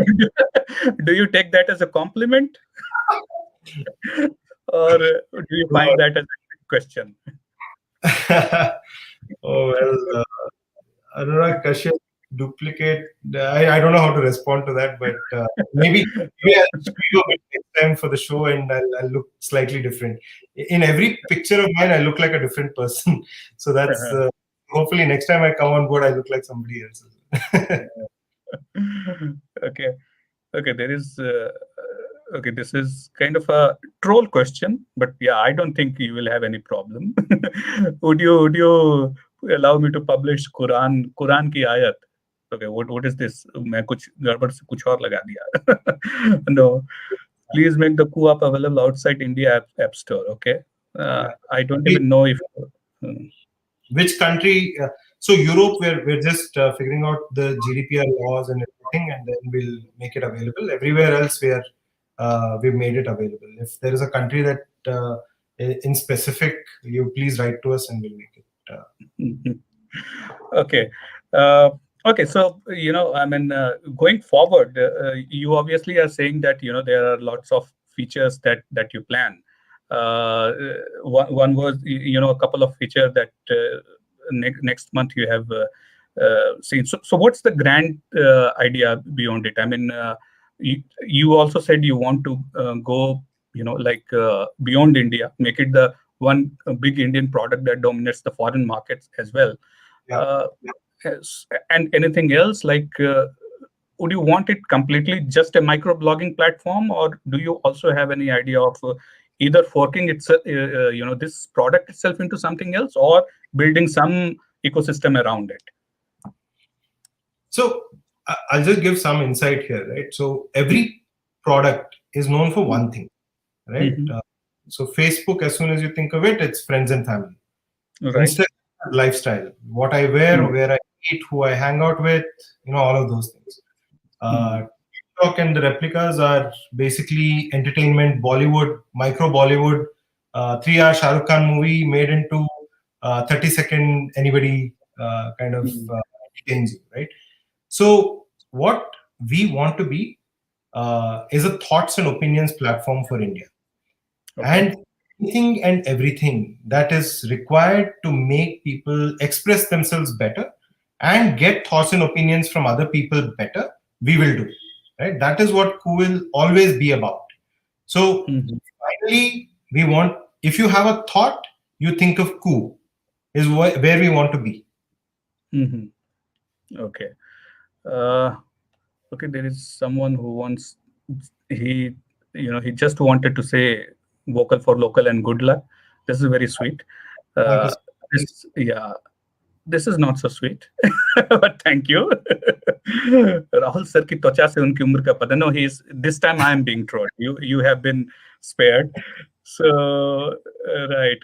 Do you take that as a compliment, or do you find that as a question? Oh well, Anurag Kashyap. duplicate. I don't know how to respond to that, but maybe I'll show you next time for the show, and I'll look slightly different. In every picture of mine, I look like a different person. So that's hopefully next time I come on board, I look like somebody else. Okay. Okay, there is. Okay, this is kind of a troll question, but yeah, I don't think you will have any problem. Would you allow me to publish Quran की आयत? Okay, what is this? मैं कुछ गड़बड़ से कुछ और लगा दिया. No, please make the Coup app available outside India app store. Okay, Yeah. I don't even know if. Which country? So Europe, we're just figuring out the GDPR laws and everything, and then we'll make it available. Everywhere else, we've made it available. If there is a country that in specific, you please write to us and we'll make it. Okay. Okay, so I mean, going forward, you obviously are saying that there are lots of features that you plan. One was a couple of features that next month you have seen. So what's the grand idea beyond it? I mean, you also said you want to go beyond India, make it the one big Indian product that dominates the foreign markets as well. Yeah. And anything else would you want it completely just a microblogging platform, or do you also have any idea of either forking itself, this product itself into something else, or building some ecosystem around it? So I'll just give some insight here, right? So every product is known for one thing, right? Mm-hmm. So Facebook, as soon as you think of it, it's friends and family. Right. Instagram, lifestyle, what I wear, where I eat, who I hang out with, all of those things. TikTok and the replicas are basically entertainment, Bollywood, micro Bollywood, 3-hour Shah Rukh Khan movie made into 30-second anybody kind of entertains you, right? So what we want to be is a thoughts and opinions platform for India. Okay. And anything and everything that is required to make people express themselves better and get thoughts and opinions from other people better, we will do. Right? That is what Coup will always be about. So finally, we want, if you have a thought, you think of Coup is where we want to be. Okay. Okay, there is someone who wants, he just wanted to say vocal for local and good luck. This is very sweet. This is not so sweet, but thank you. Rahul sir ki त्वचा से उनकी उम्र का पता. No, this time I am being trolled. You have been spared. So right.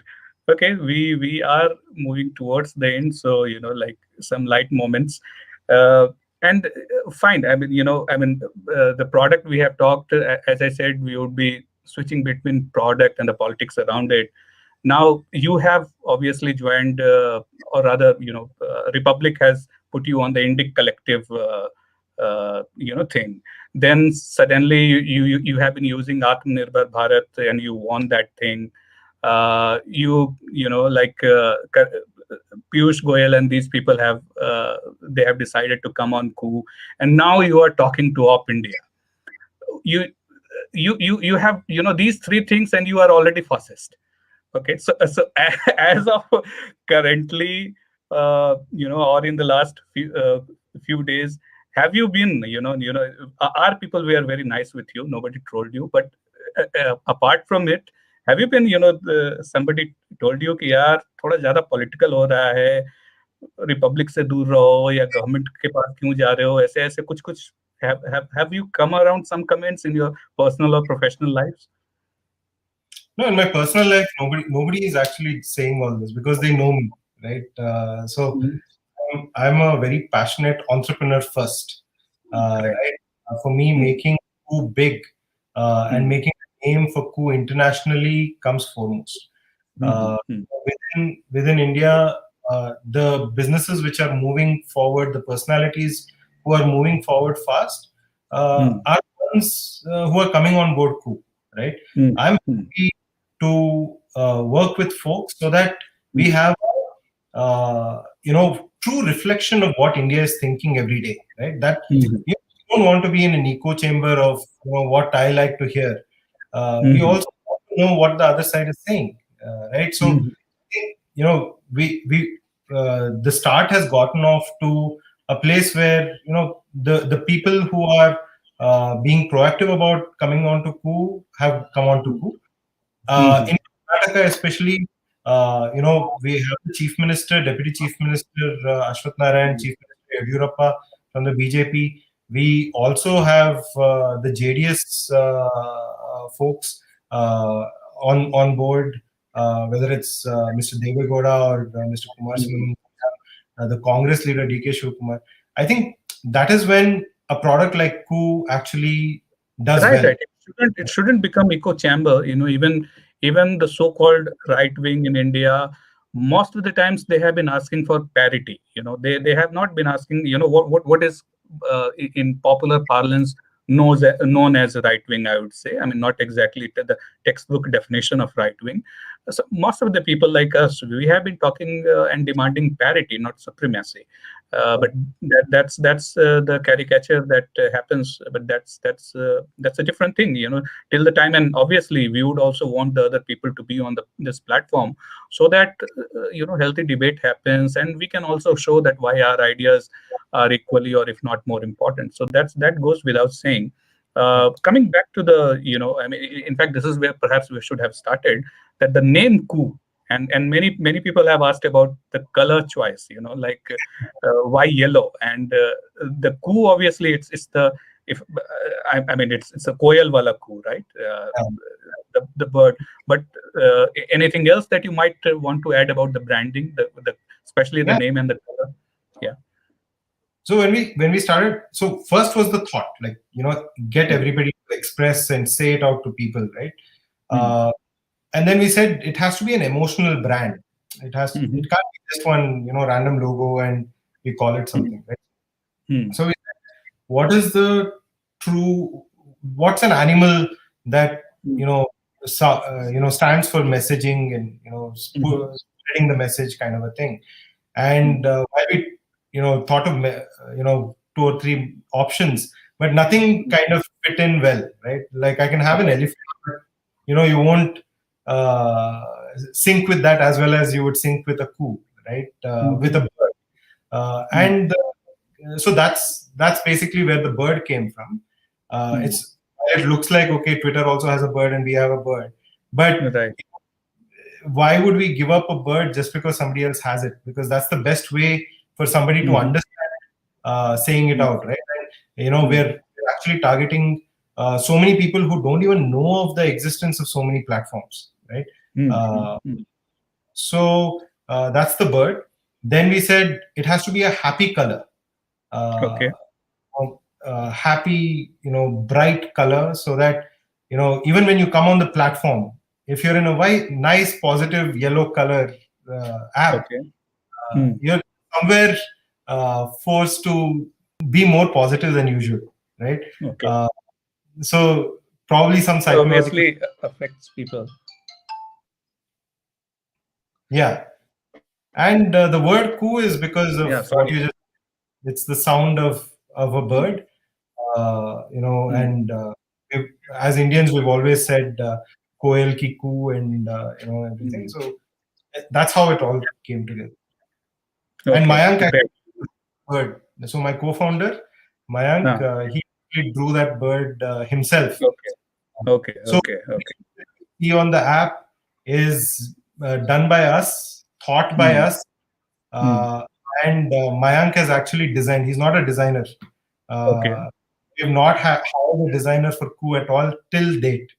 Okay, we are moving towards the end. So some light moments. And fine. I mean, the product we have talked. As I said, we would be switching between product and the politics around it. Now you have obviously joined, or rather, Republic has put you on the Indic Collective, thing. Then suddenly you have been using Atmanirbhar Bharat and you won that thing. Piyush Goyal and these people have decided to come on Coup, and now you are talking to Op India. You have these three things, and you are already fascist. Okay, so as of currently, or in the last few days, have you been, our people were very nice with you. Nobody trolled you, but apart from it, have you been, somebody told you कि यार थोड़ा ज़्यादा political हो रहा है, Republic से दूर रहो या government के पास क्यों जा रहे हो, ऐसे कुछ have you come around some comments in your personal or professional lives? No, in my personal life, nobody is actually saying all this because they know me, right? So I'm a very passionate entrepreneur first, right? For me, making Coup big and making a name for Coup internationally comes foremost. Within India, the businesses which are moving forward, the personalities who are moving forward fast, are ones who are coming on board Coup, right? I'm happy to work with folks so that we have true reflection of what India is thinking every day, right? That Mhm. you don't want to be in an echo chamber of what I like to hear. We Mhm. also want to know what the other side is saying, right? So Mhm. we the start has gotten off to a place where the people who are being proactive about coming on to Coup have come on to Coup. Mhm. In Karnataka, especially, we have the Chief Minister, Deputy Chief Minister Ashwath Narayan, Chief Minister Yediyurappa from the BJP. We also have the JDS folks on board, whether it's Mr. Devegowda or Mr. Kumar Mhm. Singh, the Congress leader DK Shivakumar. I think that is when a product like Coup actually does Right, well. right. It shouldn't become echo chamber. Even the so-called right wing in India, most of the times they have been asking for parity. They have not been asking. What is in popular parlance known as right wing. I would say. I mean, not exactly the textbook definition of right wing. So most of the people like us, we have been talking and demanding parity, not supremacy. But that's the caricature that happens. But that's a different thing, till the time. And obviously, we would also want the other people to be on this platform, so that healthy debate happens, and we can also show that why our ideas are equally, or if not more important. So that goes without saying. Coming back to I mean, in fact, this is where perhaps we should have started. That the name Coup, and many people have asked about the color choice. Like why yellow? And the Coup, obviously, it's the if I mean it's a koyal wala Coup, right? The bird. But anything else that you might want to add about the branding, the especially the Yeah. name and the color? Yeah. So when we started, so first was the thought, like get Mm. everybody to express and say it out to people, right? Mm. Uh, and then we said it has to be an emotional brand. It Mhm. can't be just one random logo and we call it Mm. something, right? Mm. So we said, what is the true? What's an animal that Mm. stands for messaging and Mhm. spreading the message kind of a thing. And while we thought of 2 or 3 options, but nothing Mm. kind of fit in well, right? Like I can have an Okay. elephant, but you won't uh, sync with that as well as you would sync with a coup, right? With a Mhm. bird. Mm. So that's basically where the bird came from. Mm. It looks like, okay, Twitter also has a bird and we have a bird, but Right. why would we give up a bird just because somebody else has it? Because that's the best way for somebody to Mhm. understand saying it Mm. out, right? And, Mm. we're actually targeting so many people who don't even know of the existence of so many platforms, right? Mm. Mm. Uh, Mm. so that's the bird. Then we said it has to be a happy color, uh, Okay. happy, bright color, so that even when you come on the platform, if you're in a nice, positive yellow color app, Okay. Mm. you're somewhere forced to be more positive than usual, right? Okay. Uh, so probably some It psychological, obviously affects people. yeah. And the word "coo" is because of Yeah. what Sorry. you just. It's the sound of a Mm. bird, Mm. and as Indians, we've always said "koel ki coo" and everything. Mm. So that's how it all came together. And Okay. Mayank Great. actually bird. So my co-founder, Mayank, Ah. he actually drew that bird himself. Okay. Okay. So Okay. Okay. he on the app is done by us, thought by Mm. us, Mm. uh, and Mayank has actually designed. He's not a designer. Okay. We have not hired a designer for Coup at all till date.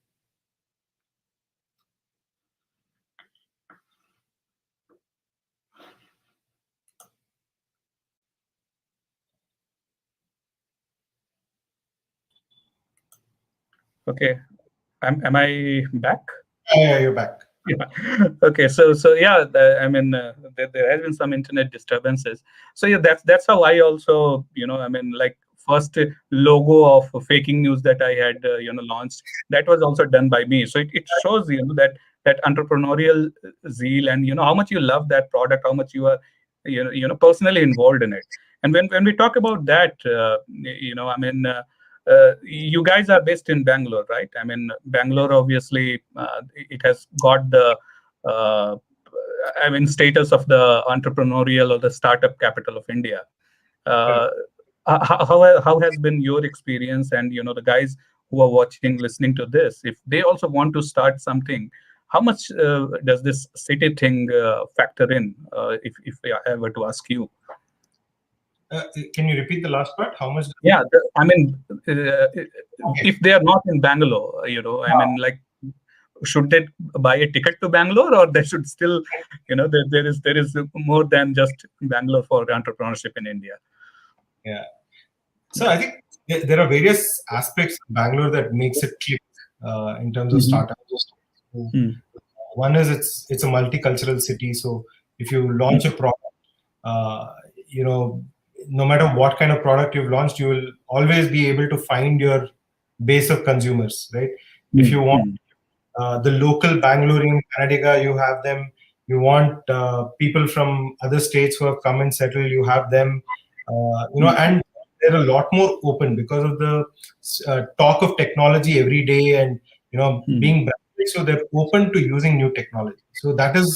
Okay. Am I back? Yeah, you're back. Yeah. Okay. So yeah, I mean, there has been some internet disturbances. So yeah, that's how I also, I mean, like first logo of faking news that I had, launched. That was also done by me. So it shows, that entrepreneurial zeal, and how much you love that product, how much you are personally involved in it. And when we talk about that, you guys are based in Bangalore, right? I mean, Bangalore obviously it has got the uh, status of the entrepreneurial or the startup capital of India. Uh, Correct. how has been your experience? And the guys who are watching, listening to this, if they also want to start something, how much does this city thing factor in? If I were to ask you. Can you repeat the last part? How much? Yeah, if they are not in Bangalore, like, should they buy a ticket to Bangalore, or they should still, there is more than just Bangalore for entrepreneurship in India. Yeah. So I think there are various aspects of Bangalore that makes it click in terms of Mhm. startups. So, Mm. one is it's a multicultural city. So if you Mm. launch a product, uh, you know, no matter what kind of product you've launched, you will always be able to find your base of consumers, right? If you Mm. want Mm. the local Bangalorean Kannadiga, you have them. You want people from other states who have come and settled, you have them. Mm. And they're a lot more open because of the talk of technology every day, and Mm. being branded, so they're open to using new technology. So that is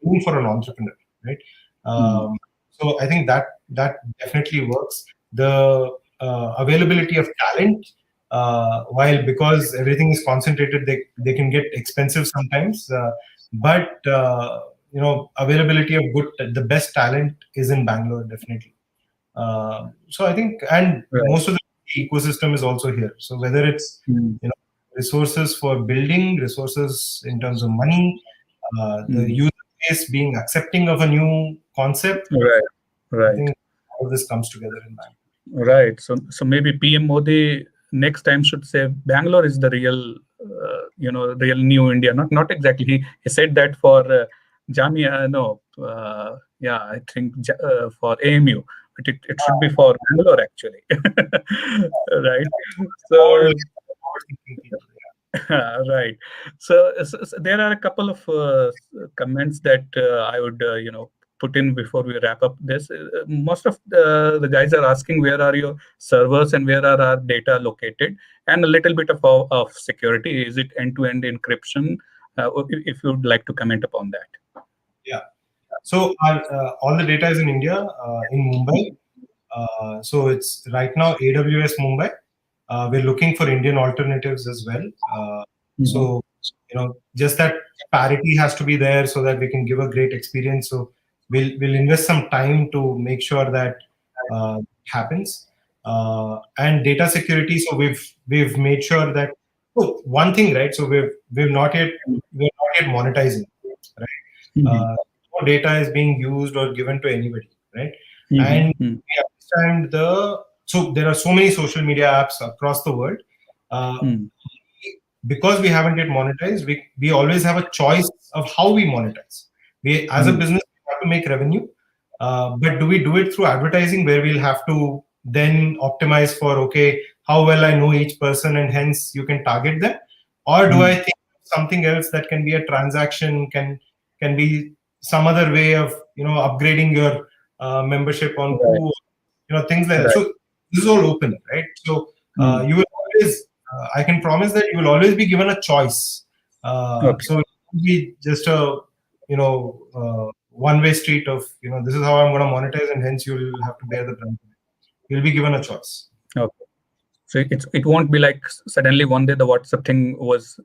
room for an entrepreneur, right? Mm. So I think that definitely works. The availability of talent, while because everything is concentrated, they can get expensive sometimes. But availability of the best talent is in Bangalore, definitely. So I think, and Right. most of the ecosystem is also here. So whether it's Mm. resources for building, resources in terms of money, the Mm. user base being accepting of a new concept, Right. I Right. think all this comes together in Bangalore. Right. So maybe PM Modi next time should say Bangalore is the real, real new India. Not exactly. He said that for Jamia. No. Yeah, I think for AMU, but it should be for Bangalore actually. Right. Forward, So forward thinking people. right. So there are a couple of comments that I would, put in before we wrap up this. Most of the guys are asking where are your servers and where are our data located, and a little bit of security. Is it end-to-end encryption? If you would like to comment upon that. Yeah. So all the data is in India, in Mumbai. So it's right now AWS Mumbai. We're looking for Indian alternatives as well. Mhm. So just that parity has to be there so that we can give a great experience. So we'll invest some time to make sure that happens. And data security. So we've made sure that, oh, one thing, right? So we're not yet monetizing, right? Mhm. No data is being used or given to anybody, right? Mhm. And Mhm. we understand so there are so many social media apps across the world. Uh, Mhm. because we haven't yet monetized, we always have a choice of how we monetize. We, as a Mhm. business, we have to make revenue, but do we do it through advertising, where we'll have to then optimize for, okay, how well I know each person, and hence you can target them, or do I Mhm. think something else that can be a transaction, can be some other way of upgrading your membership on Right. Coup, things like that. Right. So this is all open, right? So Mhm. you will always, I can promise that you will always be given a choice. Okay. So it won't be just a one-way street of this is how I'm going to monetize, and hence you'll have to bear the brunt. You'll be given a choice. Okay. So it won't be like suddenly one day the WhatsApp thing was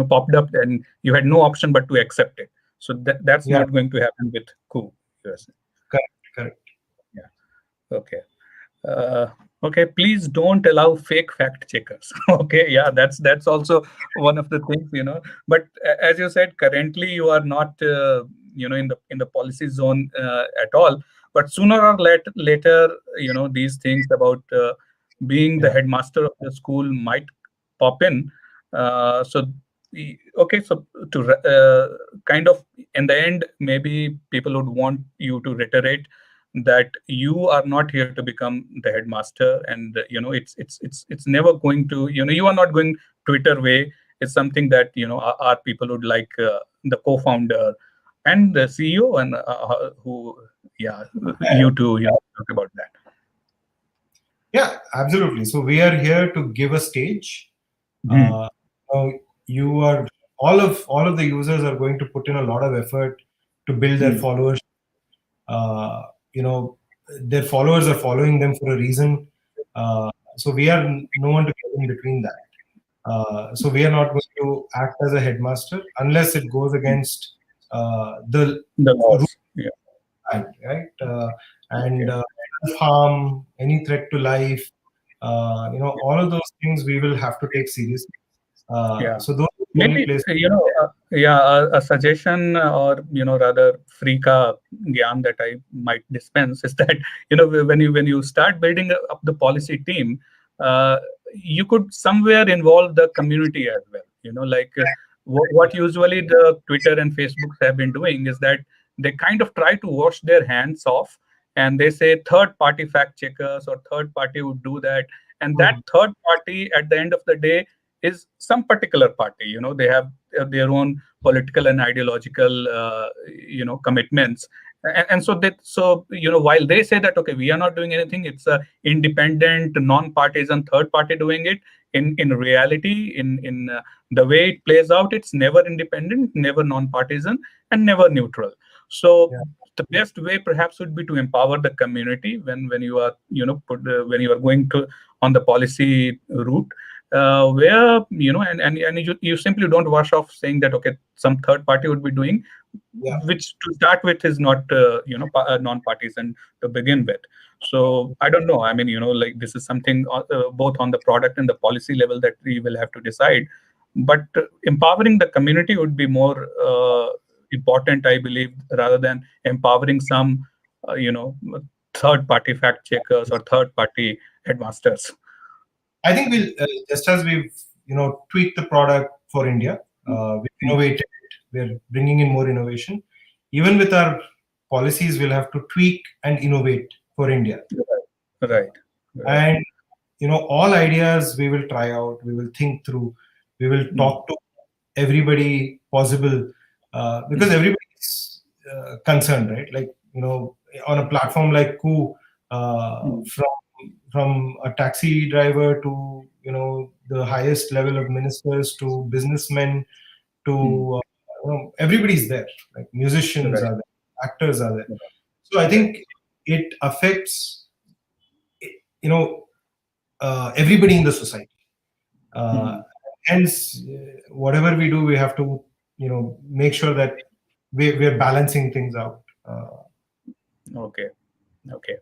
popped up and you had no option but to accept it. So that's Yeah, not going to happen with Coup. Yes. correct, correct. Yeah. Okay. Uh, okay. Please don't allow fake fact checkers. Okay. Yeah. That's also one of the things. But as you said, currently you are not in the policy zone at all. But sooner or later, these things about being the Yeah, headmaster of the school might pop in. Okay, so to kind of in the end, maybe people would want you to reiterate that you are not here to become the headmaster, and it's never going to, you are not going Twitter way. It's something that our people would like, the co-founder and the CEO, and who Yeah, you too. Talk about that. Yeah, absolutely. So we are here to give a stage. Hmm. Uh, uh, you are all of the users are going to put in a lot of effort to build their Hmm. followers. Uh, you know, their followers are following them for a reason. So we are no one to get in between that. So we are not going to act as a headmaster unless it goes against the The rule, laws. Yeah. right? Okay. And harm, any threat to life, all of those things we will have to take seriously. Yeah. So those are the only Maybe places. yeah, a suggestion, or rather free ka gyan that I might dispense is that when you start building up the policy team, uh, you could somewhere involve the community as well. Like what usually the Twitter and Facebook have been doing is that they kind of try to wash their hands off, and they say third party fact checkers or third party would do that, and that Mm, third party at the end of the day is some particular party. They have their own political and ideological commitments, and so while they say that okay, we are not doing anything, it's a independent non-partisan third party doing it. In reality, in the way it plays out, it's never independent, never non-partisan, and never neutral. So yeah, the best way perhaps would be to empower the community when you are when you are going to on the policy route, where and you simply don't wash off saying that okay, some third party would be doing, yeah, which to start with is not non-partisan to begin with. So I don't know, I mean, like this is something both on the product and the policy level that we will have to decide. But empowering the community would be more important, I believe, rather than empowering some third party fact checkers or third party headmasters. I think we'll just as we've tweaked the product for India, we've Mm. innovated it. We're bringing in more innovation. Even with our policies, we'll have to tweak and innovate for India. Right, right. And all ideas we will try out. We will think through. We will Mm. talk to everybody possible because Mm. everybody's concerned, right? Like on a platform like Coup, Mm. from a taxi driver to the highest level of ministers to businessmen Mm. to everybody's there. Like musicians Right, are there, actors are there. right, So I right. think it affects you know everybody in the society. Uh, Mm. Hence, whatever we do, we have to make sure that we're balancing things out. Okay, okay.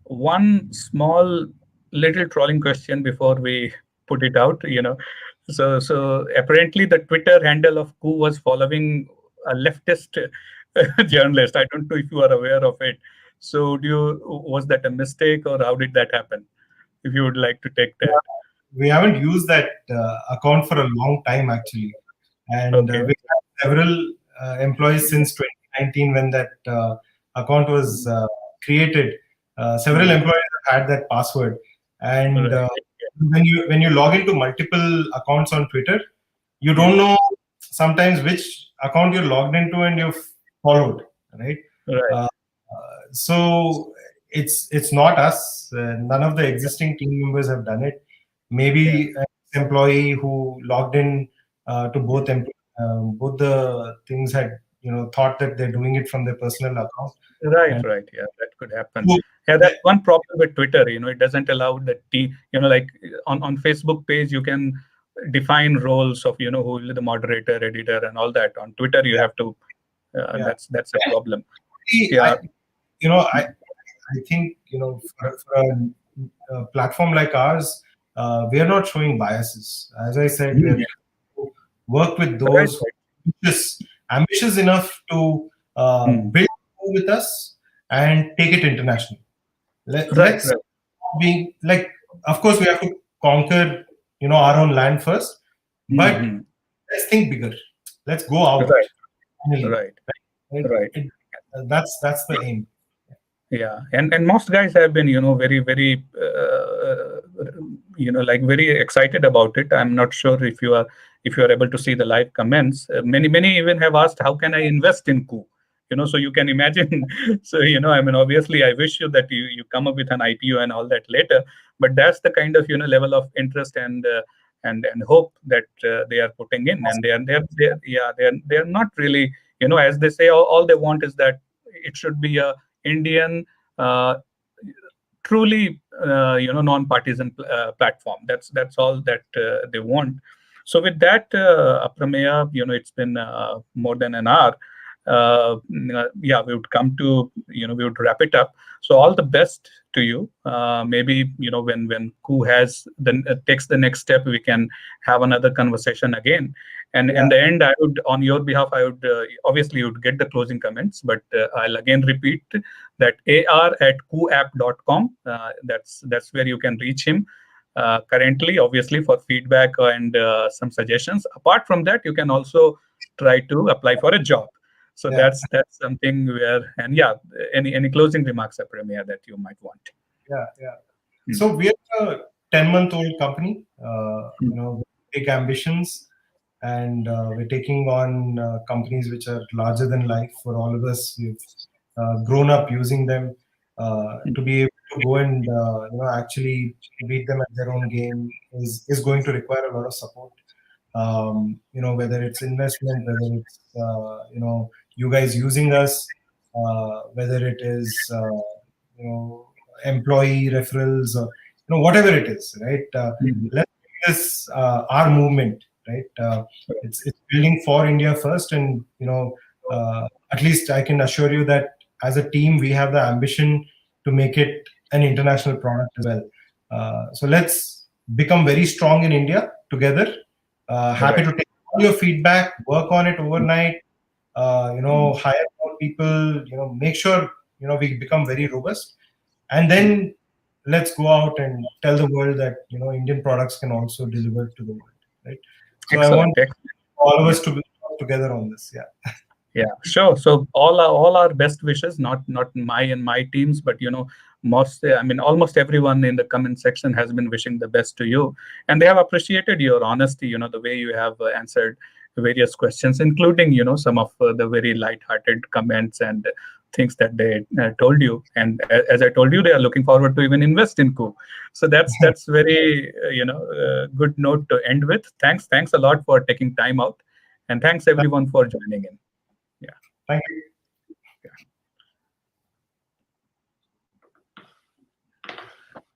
One small little trolling question before we put it out. So apparently the Twitter handle of Coup was following a leftist journalist. I don't know if you are aware of it. So was that a mistake, or how did that happen? If you would like to take that. We haven't used that account for a long time, actually, and Okay. we've had several employees since 2019 when that account was created. Several Mm. employees have had that password, and Right. when you log into multiple accounts on Twitter, you don't Yeah. know sometimes which account you're logged into and you've followed, right? Right. Uh, so it's not us. None of the existing team members have done it. Yeah. Maybe an employee who logged in to both the things had thought that they're doing it from their personal account. Right, And right. Yeah, that could happen. so, Yeah, uh, that's one problem with Twitter. It doesn't allow the like on Facebook page, you can define roles of, who will be the moderator, editor, and all that. On Twitter, you yeah, have to, yeah. that's a problem. See, Yeah. you know, I, I think for a platform like ours, we are not showing biases. As I said, we are Mhm. work with Right, those ambitious enough to right. build with us and take it international. Right, Let's right. be like, of course, we have to conquer our own land first, but Hmm. let's think bigger. Let's go out Right, finally. right, Right? right. That's the aim. Yeah, and most guys have been, very, very, like very excited about it. I'm not sure if you are able to see the live comments. Many even have asked, how can I invest in Coup? So you can imagine. So, I mean, obviously, I wish you that you come up with an IPO and all that later, but that's the kind of, level of interest and hope that they are putting in. And they're not really, as they say, all they want is that it should be a Indian, uh, truly, non-partisan platform. That's all that they want. So with that, Aprameya, it's been more than an hour. Yeah, we would come to, we would wrap it up. So all the best to you. Maybe, when Coup takes the next step, we can have another conversation again. And in the end, I would, on your behalf, I would, obviously you would get the closing comments, but I'll again repeat that ar@couapp.com. That's where you can reach him currently, obviously, for feedback and some suggestions. Apart from that, you can also try to apply for a job. So that's something where, and yeah, any closing remarks, Aprameya, that you might want? So we are a 10-month-old company, with big ambitions, and we're taking on companies which are larger than life for all of us. We've grown up using them. To be able to go and actually beat them at their own game is going to require a lot of support. Whether it's investment, whether it's you guys using us, whether it is employee referrals, or whatever it is, right? Let's make this our movement, right? It's building for India first, and at least I can assure you that as a team we have the ambition to make it an international product as well. So let's become very strong in India together. Happy to take all your feedback, work on it overnight. Hire more people. Make sure we become very robust, and then let's go out and tell the world that Indian products can also deliver to the world, right? So I want all of us to be together on this. Yeah, sure. So all our best wishes, not my and my teams, but almost everyone in the comment section has been wishing the best to you, and they have appreciated your honesty. The way you have answered various questions, including some of the very light-hearted comments and things that they told you. And as I told you, they are looking forward to even invest in Coup. So that's very good note to end with. Thanks a lot for taking time out, and thanks everyone for joining in. Yeah. Thank you.